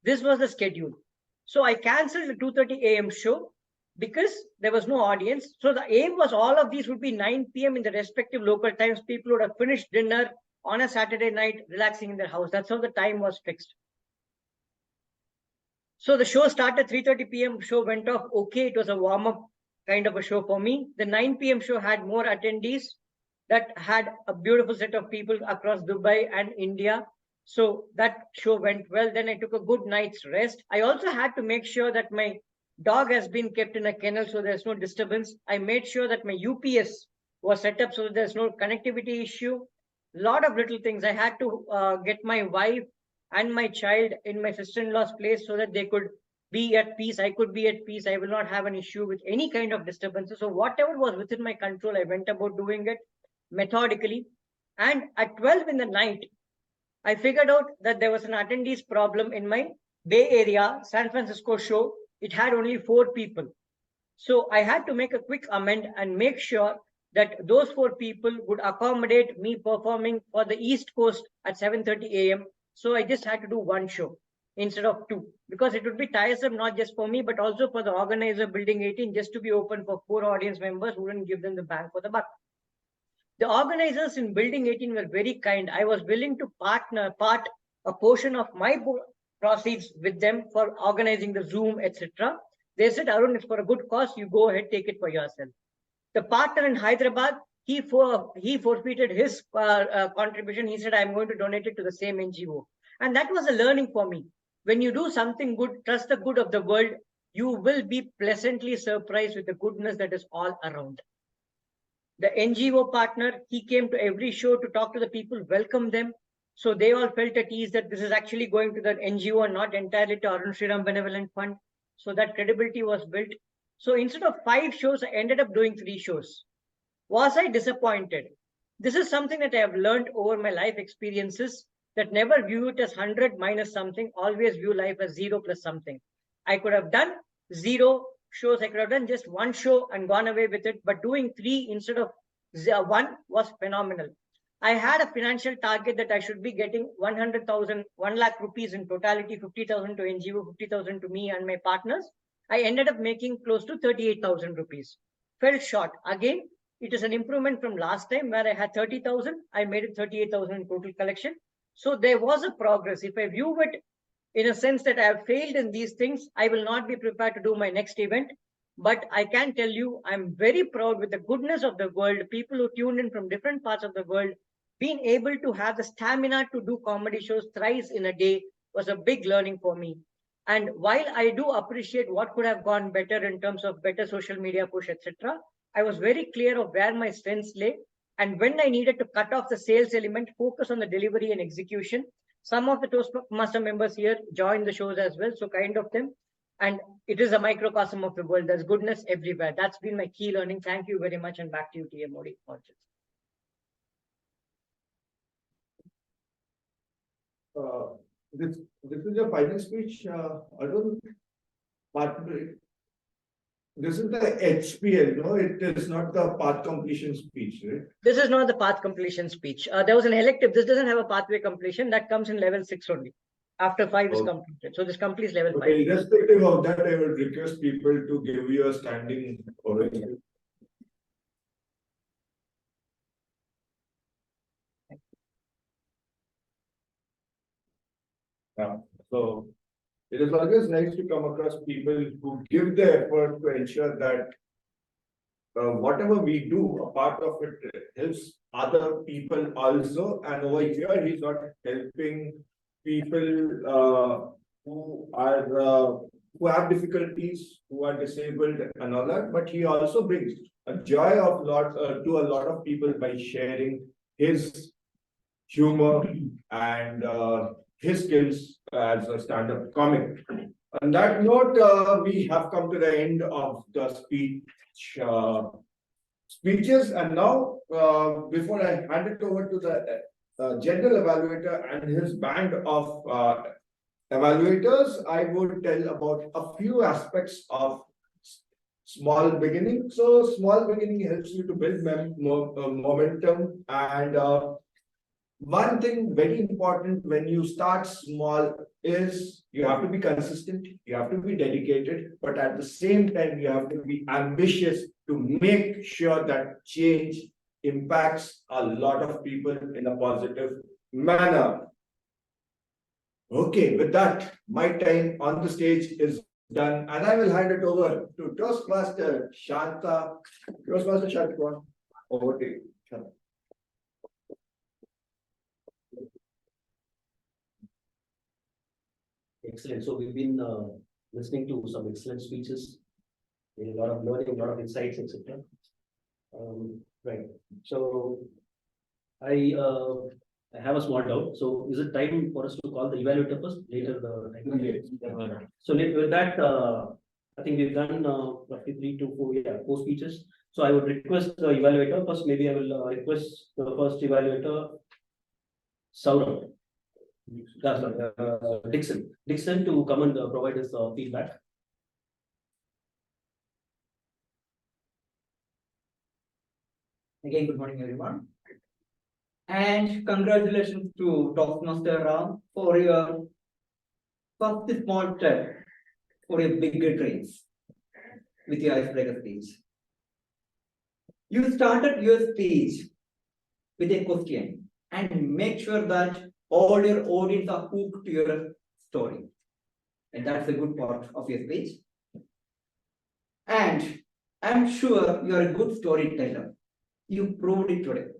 This was the schedule. So I cancelled the 2:30 a.m. show because there was no audience. So the aim was all of these would be 9 p.m. in the respective local times. People would have finished dinner on a Saturday night, relaxing in their house. That's how the time was fixed. So the show started 3:30 p.m. Show went off okay. It was a warm-up kind of a show for me. The 9 p.m. show had more attendees that had a beautiful set of people across Dubai and India. So that show went well. Then I took a good night's rest. I also had to make sure that my dog has been kept in a kennel so there's no disturbance. I made sure that my UPS was set up so that there's no connectivity issue. Lot of little things. I had to get my wife and my child in my sister-in-law's place so that they could be at peace. I could be at peace. I will not have an issue with any kind of disturbances. So whatever was within my control, I went about doing it methodically. And at 12 in the night, I figured out that there was an attendees problem in my Bay Area, San Francisco show. It had only 4 people. So I had to make a quick amend and make sure that those 4 people would accommodate me performing for the East Coast at 7:30 a.m. So I just had to do 1 show instead of 2 because it would be tiresome not just for me, but also for the organizer Building 18 just to be open for 4 audience members who wouldn't give them the bang for the buck. The organizers in Building 18 were very kind. I was willing to part a portion of my proceeds with them for organizing the Zoom, etc. They said, Arun, it's for a good cause. You go ahead, take it for yourself. The partner in Hyderabad, he forfeited his contribution. He said, I'm going to donate it to the same NGO. And that was a learning for me. When you do something good, trust the good of the world, you will be pleasantly surprised with the goodness that is all around. The NGO partner, he came to every show to talk to the people, welcome them. So they all felt at ease that this is actually going to the NGO and not entirely to Arun Shriram Benevolent Fund. So that credibility was built. So instead of 5 shows, I ended up doing 3 shows. Was I disappointed? This is something that I have learned over my life experiences, that never view it as 100 minus something, always view life as 0 plus something. I could have done 0 shows, I could have done just 1 show and gone away with it, but doing 3 instead of 1 was phenomenal. I had a financial target that I should be getting 100,000, 1 lakh rupees in totality, 50,000 to NGO, 50,000 to me and my partners. I ended up making close to 38,000 rupees. Fell short. Again, it is an improvement from last time where I had 30,000. I made it 38,000 in total collection. So there was a progress. If I view it in a sense that I have failed in these things, I will not be prepared to do my next event. But I can tell you, I'm very proud with the goodness of the world, people who tuned in from different parts of the world, being able to have the stamina to do comedy shows thrice in a day was a big learning for me. And while I do appreciate what could have gone better in terms of better social media push, etc., I was very clear of where my strengths lay. And when I needed to cut off the sales element, focus on the delivery and execution. Some of the Toastmaster members here joined the shows as well, so kind of them. And it is a microcosm of the world. There's goodness everywhere. That's been my key learning. Thank you very much. And back to you, T.M. Modi. This is your final speech, Arun. But this is the HPL, no? It is not the path completion speech, right? This is not the path completion speech. There was an elective. This doesn't have a pathway completion. That comes in level 6 only. After 5 is completed. So this completes level 5. Okay, irrespective of that, I would request people to give you a standing ovation. So it is always nice to come across people who give the effort to ensure that whatever we do, a part of it helps other people also. And over here, he's not helping people who are who have difficulties, who are disabled and all that, but he also brings a joy of lot to a lot of people by sharing his humor and his skills as a stand-up comic. On that note, we have come to the end of the speeches, and now, before I hand it over to the general evaluator and his band of evaluators, I would tell about a few aspects of small beginning. So small beginning helps you to build momentum, and one thing very important when you start small is you have to be consistent, you have to be dedicated, but at the same time, you have to be ambitious to make sure that change impacts a lot of people in a positive manner. Okay, with that, my time on the stage is done, and I will hand it over to Toastmaster Shanta. Toastmaster Shanta, over to you. Shanta. Excellent. So we've been listening to some excellent speeches, a lot of learning, a lot of insights, etc. Right. So I have a small doubt. So is it time for us to call the evaluator first? Later the So with that, I think we've done roughly 3 to 4 speeches. So I would request the evaluator first. Maybe I will request the first evaluator, Saurabh. Dixon to come and provide us feedback. Again, good morning, everyone. And congratulations to Toastmaster Ram for your first small step for your bigger dreams with your icebreaker speech. You started your speech with a question and make sure that all your audience are hooked to your story. And that's a good part of your speech. And I'm sure you're a good storyteller. You proved it today.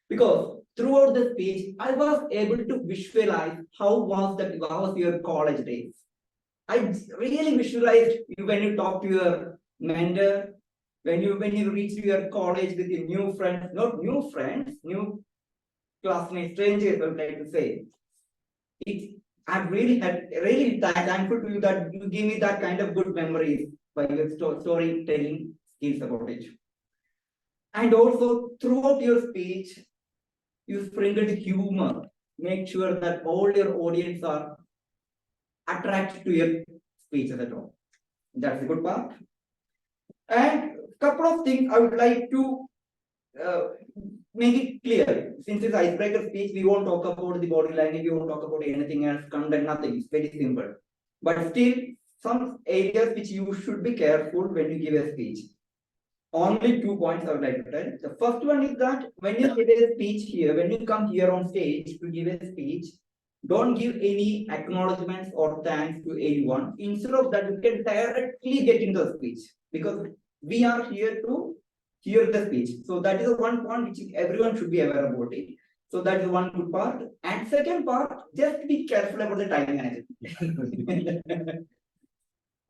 Because throughout the speech, I was able to visualize how was your college days. I really visualized you when you talk to your mentor, when you reach your college with your new friends, not new friends, new classmates, strangers, I would like to say. I'm really thankful to you that you give me that kind of good memories by your storytelling skills about it. And also throughout your speech, you sprinkled humor. Make sure that all your audience are attracted to your speeches at all. That's a good part. And a couple of things I would like to make it clear. Since it's icebreaker speech, we won't talk about the body language, we won't talk about anything else, content, nothing. It's very simple. But still, some areas which you should be careful when you give a speech. Only 2 points I would like to tell. The first one is that when you give a speech here, when you come here on stage to give a speech, don't give any acknowledgements or thanks to anyone. Instead of that, you can directly get into the speech because we are here to hear the speech. So that is one point which everyone should be aware about it. So that is one good part. And second part, just be careful about the time management.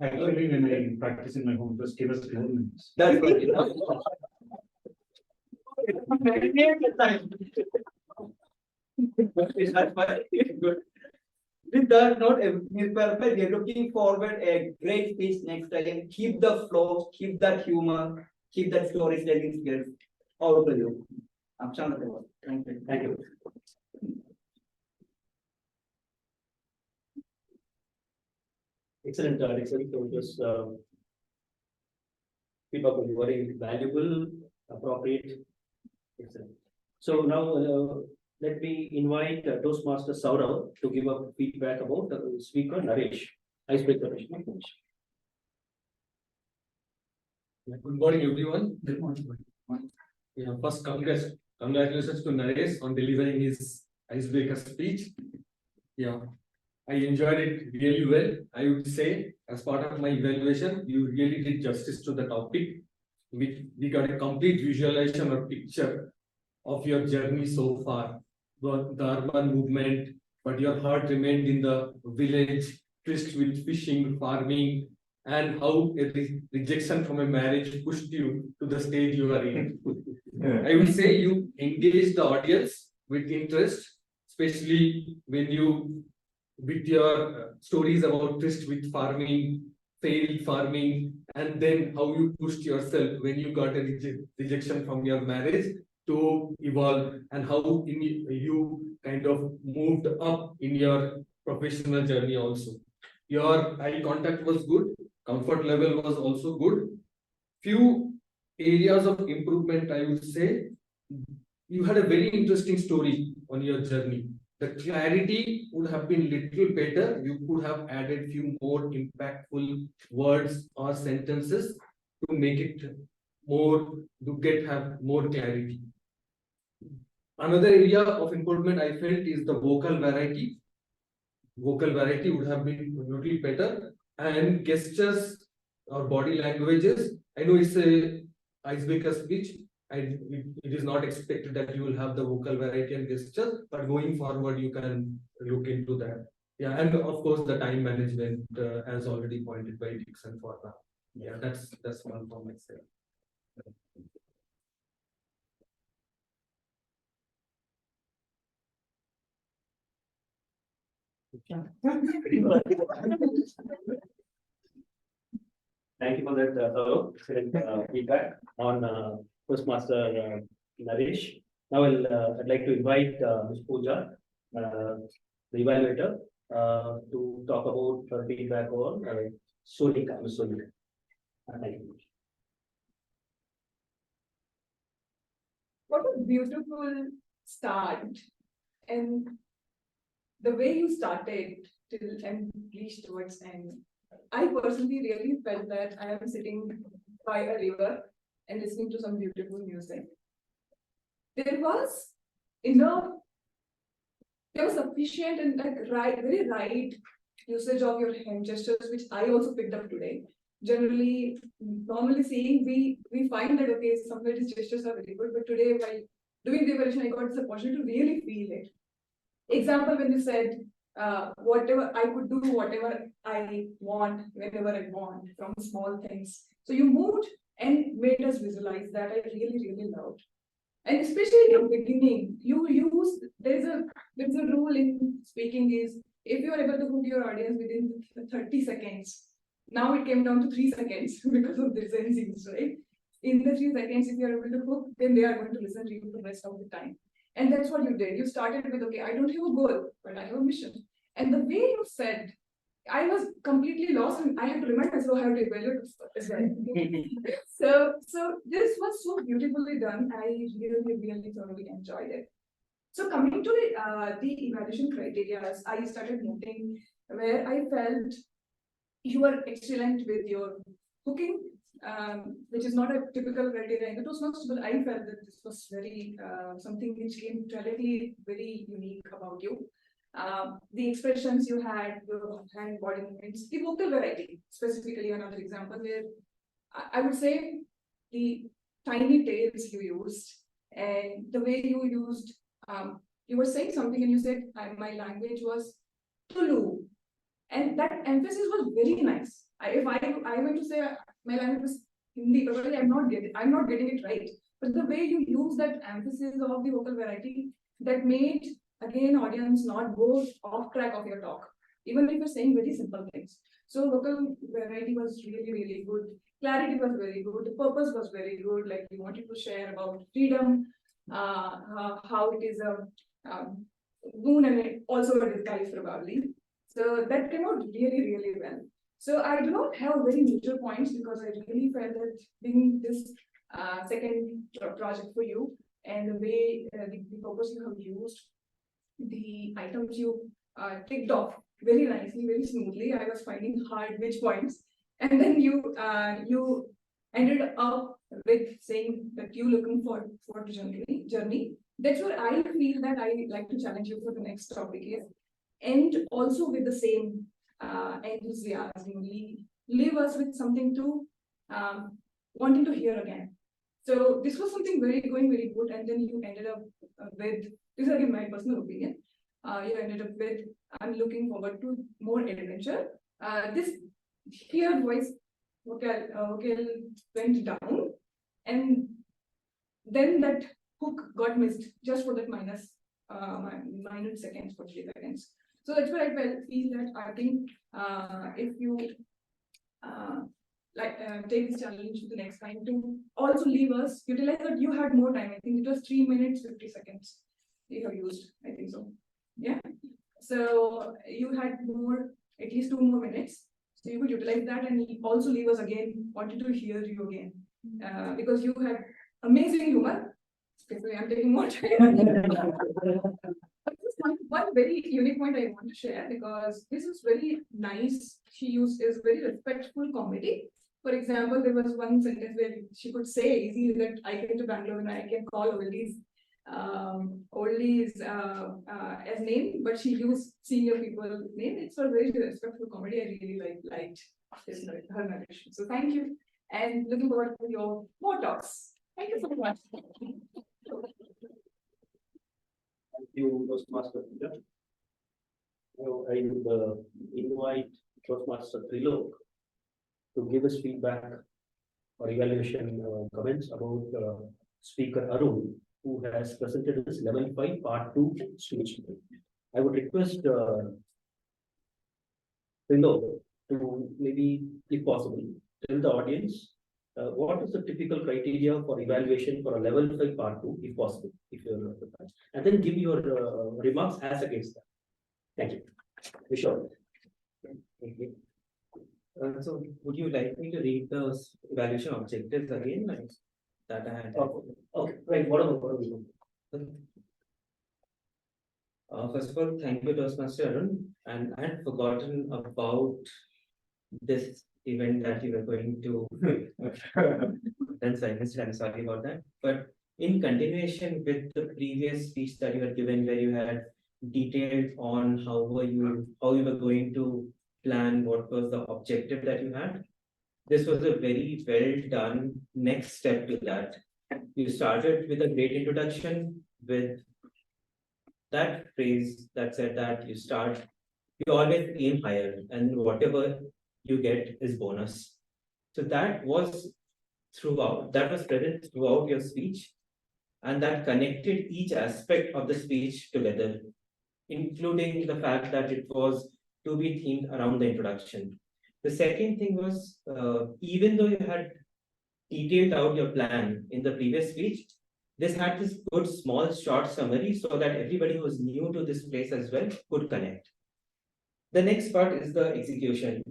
Actually, when I practice in my home, just give us 4 minutes. That's good. With that note, Ms. Perfect, we are looking forward a great speech next time. Keep the flow, keep that humor, keep that storytelling skills. All of you. I'm Chandra. Thank you. Thank you. Excellent, Dixon. So just feedback was very valuable, appropriate. Excellent. So now let me invite Toastmaster Saurabh to give a feedback about the speaker Naresh. Icebreaker. Good morning, everyone. Good morning. Yeah, first, congratulations to Naresh on delivering his icebreaker speech. Yeah, I enjoyed it really well. I would say, as part of my evaluation, you really did justice to the topic. We got a complete visualization or picture of your journey so far, the urban movement, but your heart remained in the village tryst with fishing, farming, and how a rejection from a marriage pushed you to the stage you are in. I would say you engage the audience with interest, especially when you with your stories about tryst with farming, failed farming, and then how you pushed yourself when you got a rejection from your marriage to evolve, and how you kind of moved up in your professional journey also. Your eye contact was good, comfort level was also good. Few areas of improvement, I would say. You had a very interesting story on your journey. The clarity would have been little better. You could have added few more impactful words or sentences to make it more, have more clarity. Another area of improvement I felt is the vocal variety. Vocal variety would have been a little better, and gestures or body languages. I know it's a icebreaker speech. It is not expected that you will have the vocal variety and gestures, but going forward, you can look into that. Yeah, and of course, the time management, as already pointed by Dixon for now. Yeah, that's one for myself. Thank you for that thorough, excellent feedback on Toastmaster Naresh. Now I'd like to invite Ms. Pooja, the evaluator, to talk about her feedback on Sonika. Ms. Sonika. Thank you. What a beautiful start. And the way you started till and reached towards end. I personally really felt that I am sitting by a river and listening to some beautiful music. There was sufficient and very right usage of your hand gestures, which I also picked up today. Generally, normally seeing, we find that okay, somebody's gestures are very good, but today while doing the evaluation, I got this opportunity to really feel it. Example, when you said, whatever I could do, whatever I want, whenever I want, from small things. So you moved and made us visualize that. I really, really loved. And especially in the beginning, you use, there's a rule in speaking is, if you are able to hook your audience within 30 seconds, now it came down to 3 seconds because of the senses, right? In the 3 seconds, if you are able to hook, then they are going to listen to you the rest of the time. And that's what you did. You started with, okay, I don't have a goal, but I have a mission. And the way you said, I was completely lost and I had to remind myself how to evaluate as well. so this was so beautifully done. I really thoroughly enjoyed it. So coming to the evaluation criteria, I started noting where I felt you were excellent with your hooking, which is not a typical criteria in the Toastmasters, but I felt that this was very something which came directly very unique about you. The expressions you had, your hand body movements, the vocal variety, specifically another example where I would say the tiny tails you used and the way you used, you were saying something and you said, my language was Tulu. And that emphasis was very nice. If I went to say my language was Hindi, probably I'm not getting it right. But the way you use that emphasis of the vocal variety, that made again audience not go off track of your talk, even if you're saying very simple things. So vocal variety was really, really good. Clarity was very good. The purpose was very good. Like you wanted to share about freedom, how it is a boon and also a disguise probably. So that came out really, really well. So I do not have very major points because I really felt that being this second project for you and the way the purpose you have used, the items you ticked off very nicely, very smoothly. I was finding hard which points, and then you ended up with saying that you looking for journey. That's where I feel that I like to challenge you for the next topic is, and also with the same enthusiasm, leave us with something to wanting to hear again. So this was something going very good, and then you ended up with, this is again my personal opinion, you ended up with, I'm looking forward to more adventure. This here voice vocal went down, and then that hook got missed just for that minute seconds for 3 seconds. So that's why feel that I think if you take this challenge to the next time to also leave us, utilize that you had more time. I think it was 3 minutes 50 seconds you have used. I think so. Yeah. So you had more, at least 2 more minutes. So you could utilize that and also leave us again. Wanted to hear you again because you had amazing humor. Especially, I'm taking more time. One very unique point I want to share, because this is very nice. She is very respectful comedy. For example, there was one sentence where she could say easily that I came to Bangalore and I can call oldies as name, but she used senior people name. It's a very respectful comedy. I really liked this her narration. So thank you, and looking forward to your more talks. Thank you so much. Thank you, Toastmaster Peter. Now, I would invite Toastmaster Trilok to give us feedback or evaluation comments about Speaker Arun, who has presented his level 5 part 2 speech. I would request Trilok to maybe, if possible, tell the audience what is the typical criteria for evaluation for a level 5 part 2, if possible, if you're and then give your remarks as against that. Thank you. Vishal. Okay. So would you like me to read the evaluation objectives again, like that I had? Okay, right, what are we doing? First of all, thank you, Toastmaster Arun, and I had forgotten about this event that you were going to. Then I missed it. I'm sorry about that. But in continuation with the previous speech that you had given, where you had detailed on how you were going to plan, what was the objective that you had. This was a very well done next step to that. You started with a great introduction with that phrase that said that you always aim higher, and whatever you get is bonus. So that was present throughout your speech, and that connected each aspect of the speech together, including the fact that it was to be themed around the introduction. The second thing was, even though you had detailed out your plan in the previous speech, this had this good small short summary so that everybody who was new to this place as well could connect. The next part is the execution.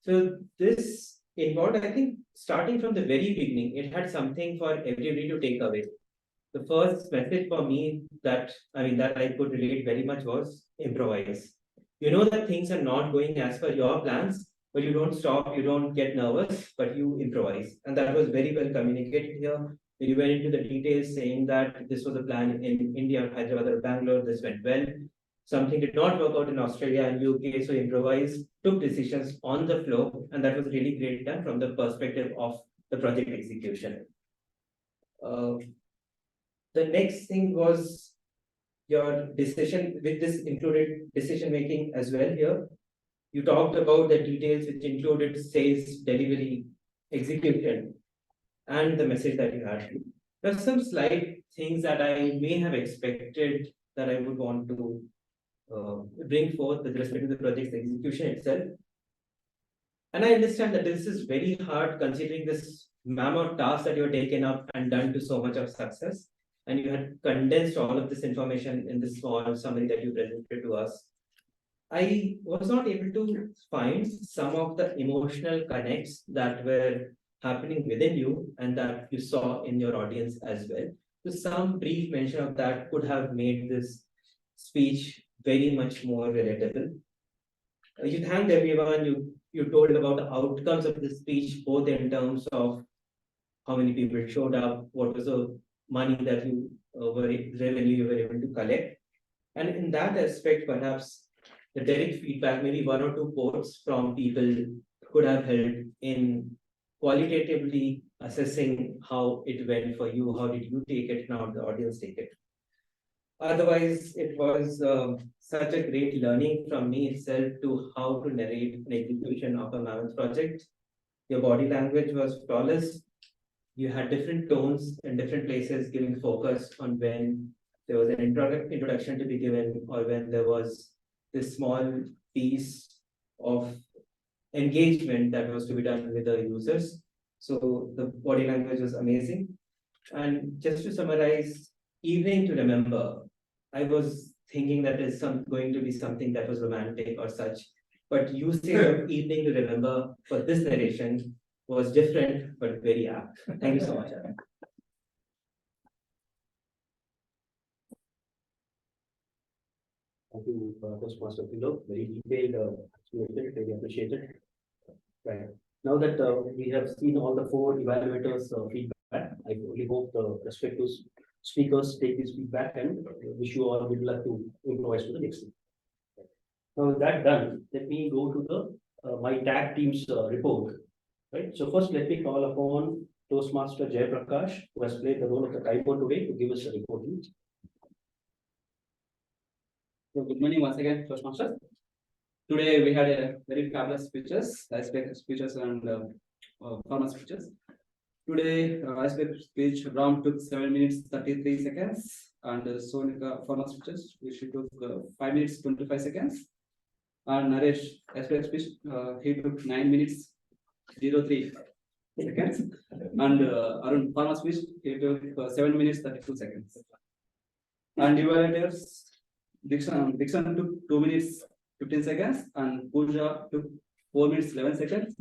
So this involved, I think, starting from the very beginning, it had something for everybody to take away. The first message for me that I could relate very much was improvise. You know that things are not going as per your plans, but you don't stop, you don't get nervous, but you improvise. And that was very well communicated here. You went into the details saying that this was a plan in India, Hyderabad or Bangalore, this went well. Something did not work out in Australia and UK, so improvised, took decisions on the flow, and that was really great done from the perspective of the project execution. The next thing was your decision, with this included decision making as well here. You talked about the details which included sales, delivery, execution, and the message that you had. There's some slight things that I may have expected that I would want to bring forth with respect to the project's execution itself. And I understand that this is very hard considering this mammoth task that you have taken up and done to so much of success. And you had condensed all of this information in this small summary that you presented to us. I was not able to find some of the emotional connects that were happening within you and that you saw in your audience as well. So some brief mention of that could have made this speech very much more relatable. You thanked everyone, you told about the outcomes of the speech, both in terms of how many people showed up, what was the money that revenue you were able to collect. And in that aspect, perhaps the direct feedback, maybe 1 or 2 quotes from people could have helped in qualitatively assessing how it went for you, how did you take it, and how did the audience take it. Otherwise, it was such a great learning from me itself to how to narrate an execution of a Mammoth project. Your body language was flawless. You had different tones in different places, giving focus on when there was an introduction to be given, or when there was this small piece of engagement that was to be done with the users. So the body language was amazing. And just to summarize, evening to remember, I was thinking that is going to be something that was romantic or such, but usage of evening to remember for this narration was different but very apt. Thank you so much, Aaron. Thank you, Toastmaster Philo, very detailed explanation, very appreciated. Right, now that we have seen all the 4 evaluators' feedback, I really hope the respective speakers take this feedback and wish you all good luck to improvise to the next one. Now with that done, let me go to the my tag team's report. Right, so first let me call upon Toastmaster Jay Prakash, who has played the role of the timer today, to give us a report. So good morning once again, Toastmasters. Today we had a very fabulous speeches, icebreaker speeches and formal speeches. Today, icebreaker speech Ram took 7 minutes 33 seconds, and Sonika formal speeches which she took 5 minutes 25 seconds. And Naresh icebreaker speech he took 9 minutes 03 seconds, and Arun formal speech he took 7 minutes 32 seconds. And evaluators, Dixon took 2 minutes 15 seconds, and Pooja took 4 minutes 11 seconds.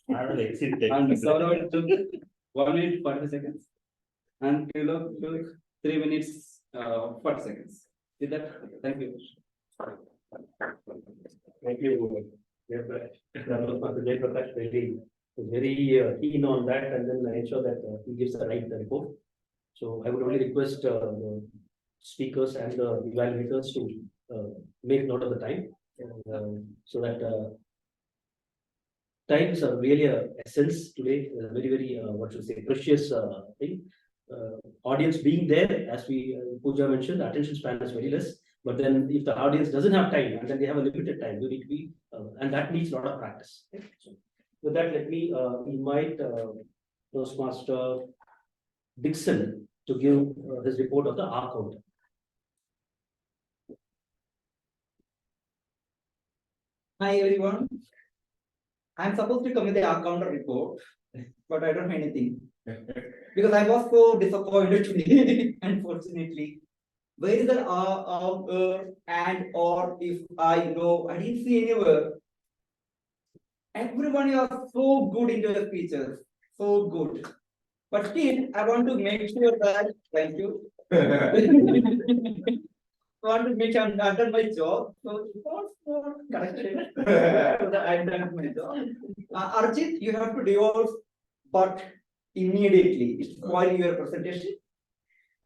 And Saurav took 1 minute 40 seconds, and Philo took 3 minutes 40 seconds. With that, thank you. Thank you. Jay Prakash very keen on that, and then ensure that he gives the right report. So I would only request the speakers and the evaluators to make note of the time, so that time is really a essence today. Very what should I say, precious thing. Audience being there, as we Pooja mentioned, the attention span is very less. But then if the audience doesn't have time, and then they have a limited time, you need to be, and that needs a lot of practice. Okay? So with that, let me invite Toastmaster Dixon to give his report of the R counter. Hi everyone. I'm supposed to come with the R counter report, but I don't have anything. Because I was so disappointed today, unfortunately. Where is the and or if I know? I didn't see anywhere. Everyone is so good in their speeches, so good. But still, I want to make sure that, thank you. I want to make sure I've done my job. So, for correction, so that I've done my job. Arjit, you have to divorce, but immediately spoil your presentation.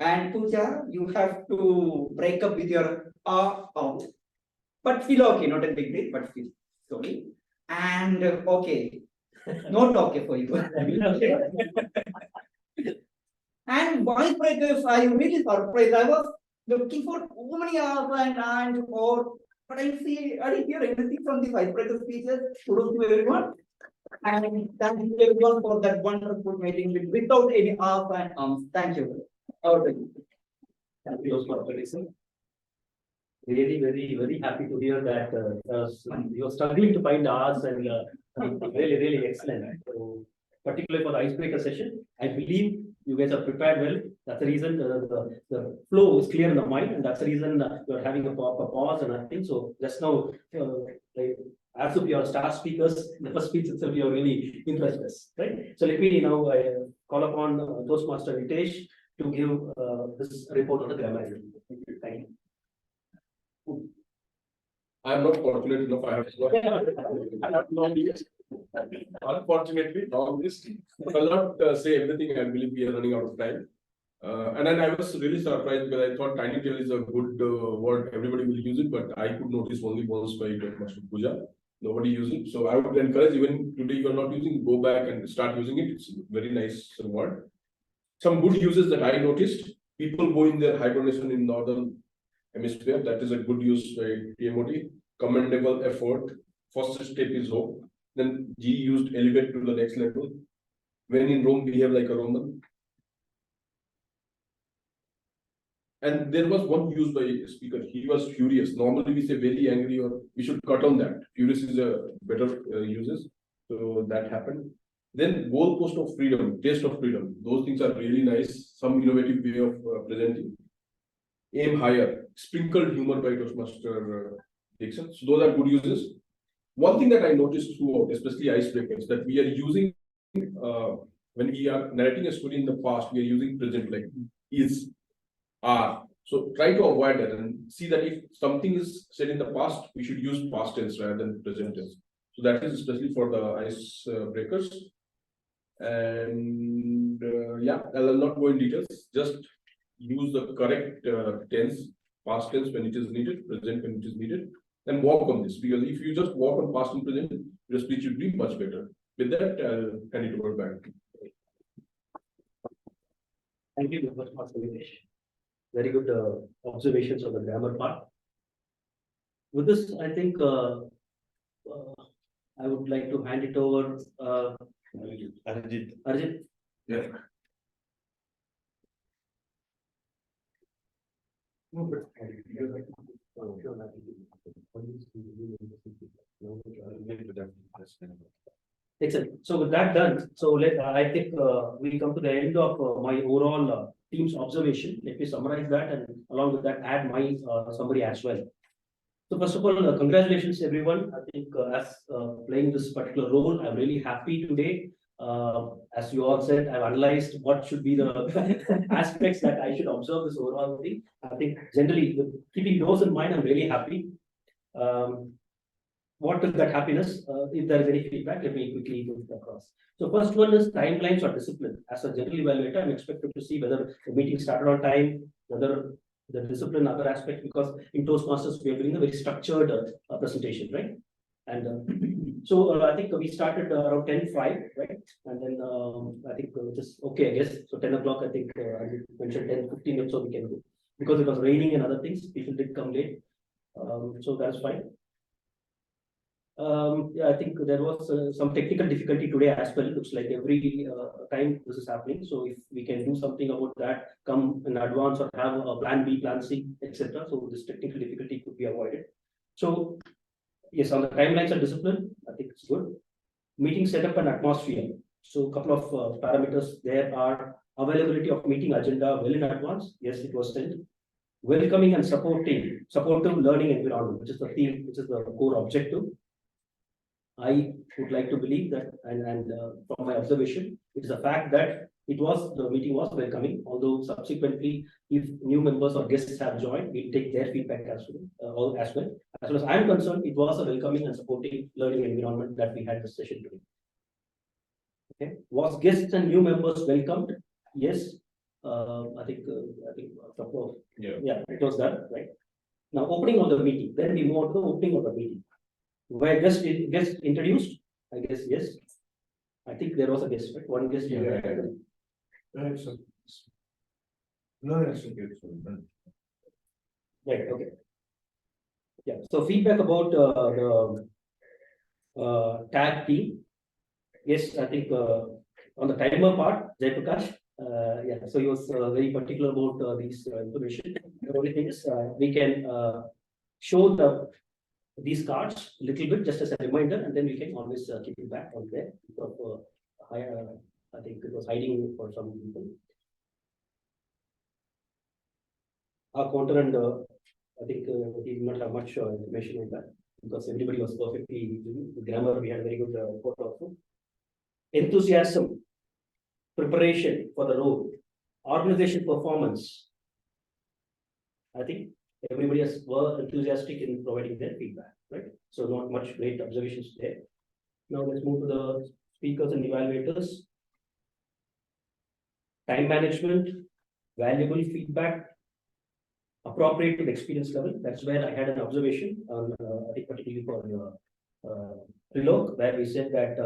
And Pooja, you have to break up with your out. But feel okay, not a big deal, but feel sorry. And okay, not okay for you. And why breakers? I am really surprised. I was looking for so many hours and or, but I didn't hear anything from the icebreaker speeches. Kudos to everyone. And thank you everyone for that wonderful meeting without any hours and arms. Thank you. Thank you, Toastmaster Dixon. Really, very happy to hear that you're struggling to find hours, and really excellent. So, particularly for the icebreaker session, I believe you guys are prepared well. That's the reason the flow is clear in the mind, and that's the reason you're having a pause and everything. So just now, like, as if your star speakers, the first speech itself, you're really impressed us, right? So let me now call upon Toastmaster Ritesh to give this report on the grammar. Thank you. I am not fortunate enough. I have unfortunately, long list. I will not say everything. I believe we are running out of time. And then I was really surprised because I thought tiny tail is a good word. Everybody will use it, but I could notice only once by Master Pooja. Nobody used it. So I would encourage, even today you are not using, go back and start using it. It's a very nice word. Some good uses that I noticed. People go in their hibernation in northern hemisphere. That is a good use by PMOD. Commendable effort. First step is hope. Then G used elevate to the next level. When in Rome, behave like a Roman. And there was one used by a speaker. He was furious. Normally we say very angry, or we should cut on that. Furious is a better uses. So that happened. Then goalpost of freedom, taste of freedom. Those things are really nice. Some innovative way of presenting. Aim higher. Sprinkled humor by Toastmaster Dixon. So those are good uses. One thing that I noticed throughout, especially icebreakers, that we are using when we are narrating a story in the past, we are using present, like is, are. So try to avoid that and see that if something is said in the past, we should use past tense rather than present tense. So that is especially for the ice breakers. And yeah, I will not go in details. Just use the correct tense, past tense when it is needed, present when it is needed, and work on this. Because if you just work on past and present, your speech will be much better. With that, I'll hand it over back. Thank you very much, Vinesh. Very good observations on the grammar part. With this, I think I would like to hand it over. Arjit. Arjit. Yeah. Excellent. So with that done, so I think we come to the end of my overall team's observation. Let me summarize that, and along with that, add my summary as well. So first of all, congratulations everyone. I think as playing this particular role, I'm really happy today. As you all said, I've analyzed what should be the aspects that I should observe this overall thing. I think generally, with keeping those in mind, I'm really happy. What is that happiness? If there is any feedback, let me quickly go across. So first one is timelines or discipline. As a general evaluator, I'm expected to see whether the meeting started on time, whether the discipline, other aspects, because in Toastmasters, we are doing a very structured presentation, right? And so I think we started around 10:05, right? And then I think which is okay, I guess. So 10 o'clock, I think I mentioned 10:15 minutes, so we can go. Because it was raining and other things, people did come late. So that's fine. Yeah, I think there was some technical difficulty today as well. Looks like every time this is happening. So if we can do something about that, come in advance or have a plan B, plan C, etc. So this technical difficulty could be avoided. So yes, on the timelines and discipline, I think it's good. Meeting setup and atmosphere. So a couple of parameters there are availability of meeting agenda well in advance. Yes, it was sent. Welcoming and supportive learning environment, which is the theme, which is the core objective. I would like to believe that, and from my observation, it is a fact that the meeting was welcoming, although subsequently, if new members or guests have joined, we'll take their feedback as well. As far as I'm concerned, it was a welcoming and supporting learning environment that we had this session today. Okay, was guests and new members welcomed? Yes, I think yeah, it was done, right? Now opening of the meeting, then we move on to the opening of the meeting. Were guest introduced? I guess yes. I think there was a guest, right? One guest. Yeah. No, that's okay. Right. Okay. Yeah. So feedback about the tag team. Yes, I think on the timer part, Jaiprakash. Yeah. So he was very particular about these information. The only thing is we can show these cards a little bit just as a reminder, and then we can always keep it back on there. I think it was hiding for some people. Our counter, and I think he did not have much information on that because everybody was perfectly the grammar. We had very good report also. Enthusiasm, preparation for the role, organization performance. I think everybody were enthusiastic in providing their feedback, right? So not much great observations there. Now let's move to the speakers and evaluators. Time management, valuable feedback, appropriate to the experience level. That's where I had an observation on, I think particularly for Trilok, where we said that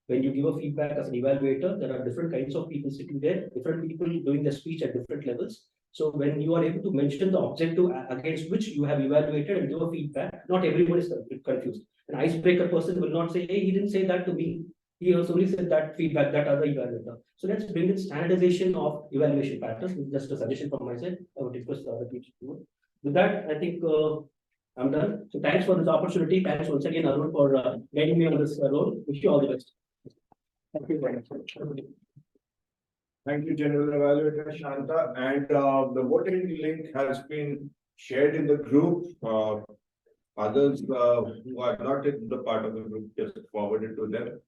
when you give a feedback as an evaluator, there are different kinds of people sitting there, different people doing the speech at different levels. So when you are able to mention the objective against which you have evaluated and give a feedback, not everyone is confused. An icebreaker person will not say, hey, he didn't say that to me. He has only said that feedback, that other evaluator. So let's bring in standardization of evaluation patterns. Just a suggestion from my side. I would request the other teachers to do it. With that, I think I'm done. So thanks for this opportunity. Thanks once again, Arun, for guiding me on this role. Wish you all the best. Thank you very much. Thank you, General Evaluator Shanta, and the voting link has been shared in the group. Others who are not in the part of the group, just forwarded to them.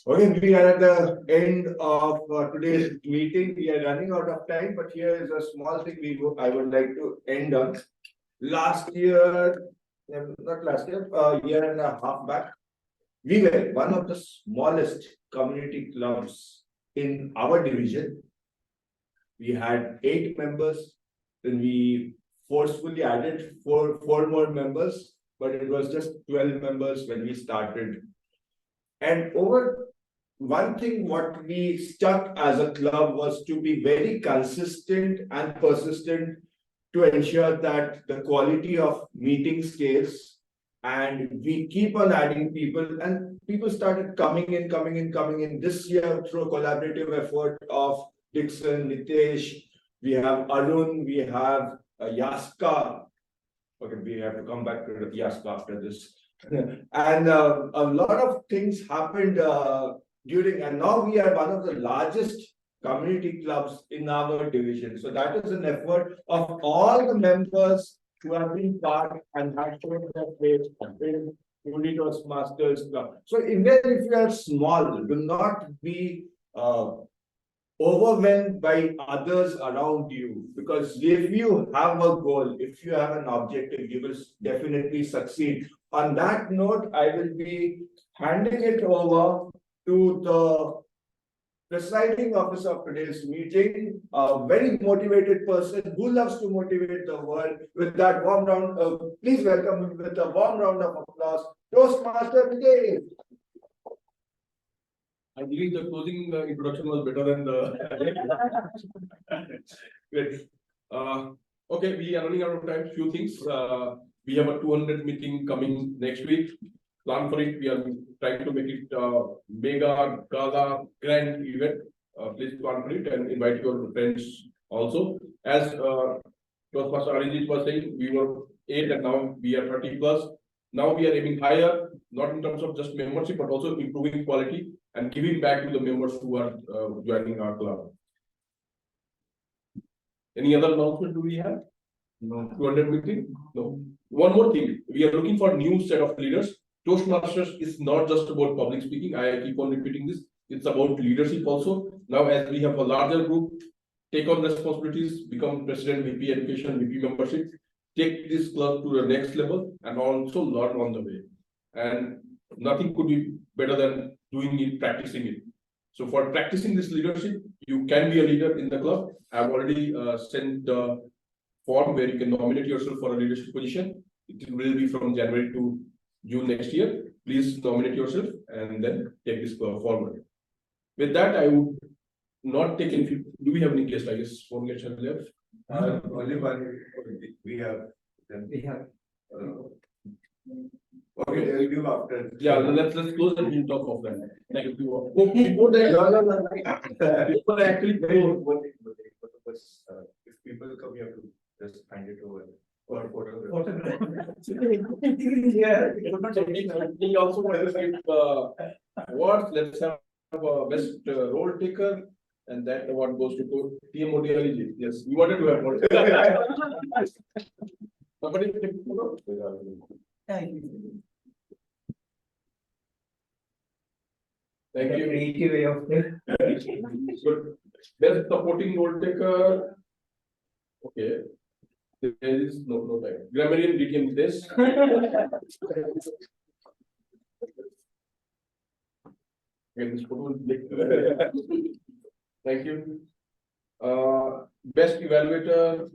Okay, we are at the end of today's meeting. We are running out of time, but here is a small thing I would like to end on. Last year, not last year, a year and a half back, we were one of the smallest community clubs in our division. We had 8 members, then we forcefully added four more members, but it was just 12 members when we started. And over one thing, what we stuck as a club was to be very consistent and persistent to ensure that the quality of meeting stays, and we keep on adding people, and people started coming in this year through a collaborative effort of Dixon, Nitesh, we have Arun, we have Yaska. Okay, we have to come back to Yaska after this. And a lot of things happened during, and now we are one of the largest community clubs in our division. So that is an effort of all the members who have been part and have shown their face in Unity Toastmasters Club. So even if you are small, do not be overwhelmed by others around you, because if you have a goal, if you have an objective, you will definitely succeed. On that note, I will be handing it over to the presiding officer of today's meeting, a very motivated person who loves to motivate the world. With that warm round, please welcome him with a warm round of applause, Toastmaster Vijay. I believe the closing introduction was better than the. Great. Okay, we are running out of time. Few things. We have a 200 meeting coming next week. Plan for it. We are trying to make it mega gala grand event. Please plan for it and invite your friends also. As Toastmaster Arijit was saying, we were 8 and now we are 30 plus. Now we are aiming higher, not in terms of just membership, but also improving quality and giving back to the members who are joining our club. Any other announcement do we have? No. 200 meeting? No. One more thing, we are looking for new set of leaders. Toastmasters is not just about public speaking. I keep on repeating this. It's about leadership also. Now, as we have a larger group, take on responsibilities, become president, VP education, VP membership, take this club to the next level and also learn on the way. And nothing could be better than doing it, practicing it. So for practicing this leadership, you can be a leader in the club. I've already sent the form where you can nominate yourself for a leadership position. It will be from January to June next year. Please nominate yourself and then take this forward. With that, I would not take any. Do we have any guests? I guess one guest has left. Only one we have. We have. Okay, they will give after. Yeah, let's close and we'll talk of that. Thank you. Before that, before I actually go. If people come, you have to just hand it over. Yeah. We also want to give awards. Let's have a best role taker, and that award goes to TMOD Arijit. Yes, we wanted to have more. Somebody take a photo? Thank you. Thank you. Creative way of Good. Best supporting role taker. Okay. There is no time. Grammarian DTM this. Thank you. Best evaluator.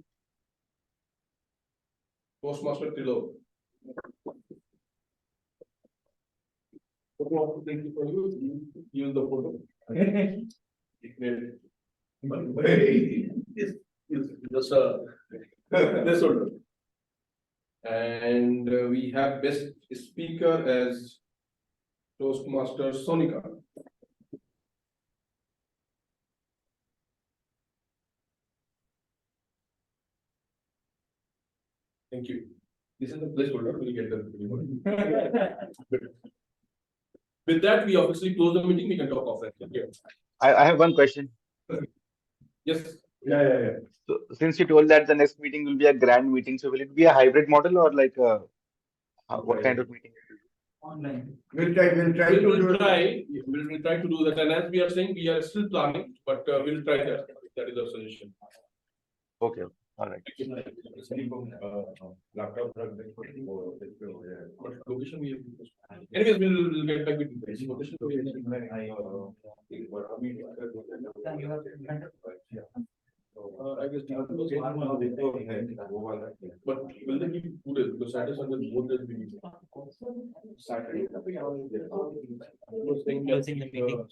Toastmaster Tilo. Thank you for you. Use the photo. Great. Just this one. And we have best speaker as Toastmaster Sonika. Thank you. This is the placeholder, we'll get the. With that, we obviously close the meeting, we can talk off that. I have one question. Yes. Yeah. So since you told that the next meeting will be a grand meeting, so will it be a hybrid model or like what kind of meeting? Online. We'll try We'll to do. try, we'll try to do that, and as we are saying, we are still planning, but we'll try that, that is our suggestion. Okay, all right. Laptop. But location we have. Anyways, we'll get back with you. Location we I guess. But will they give 2 days, because Saturday, Sunday, both days we need. Saturday. Closing the meeting.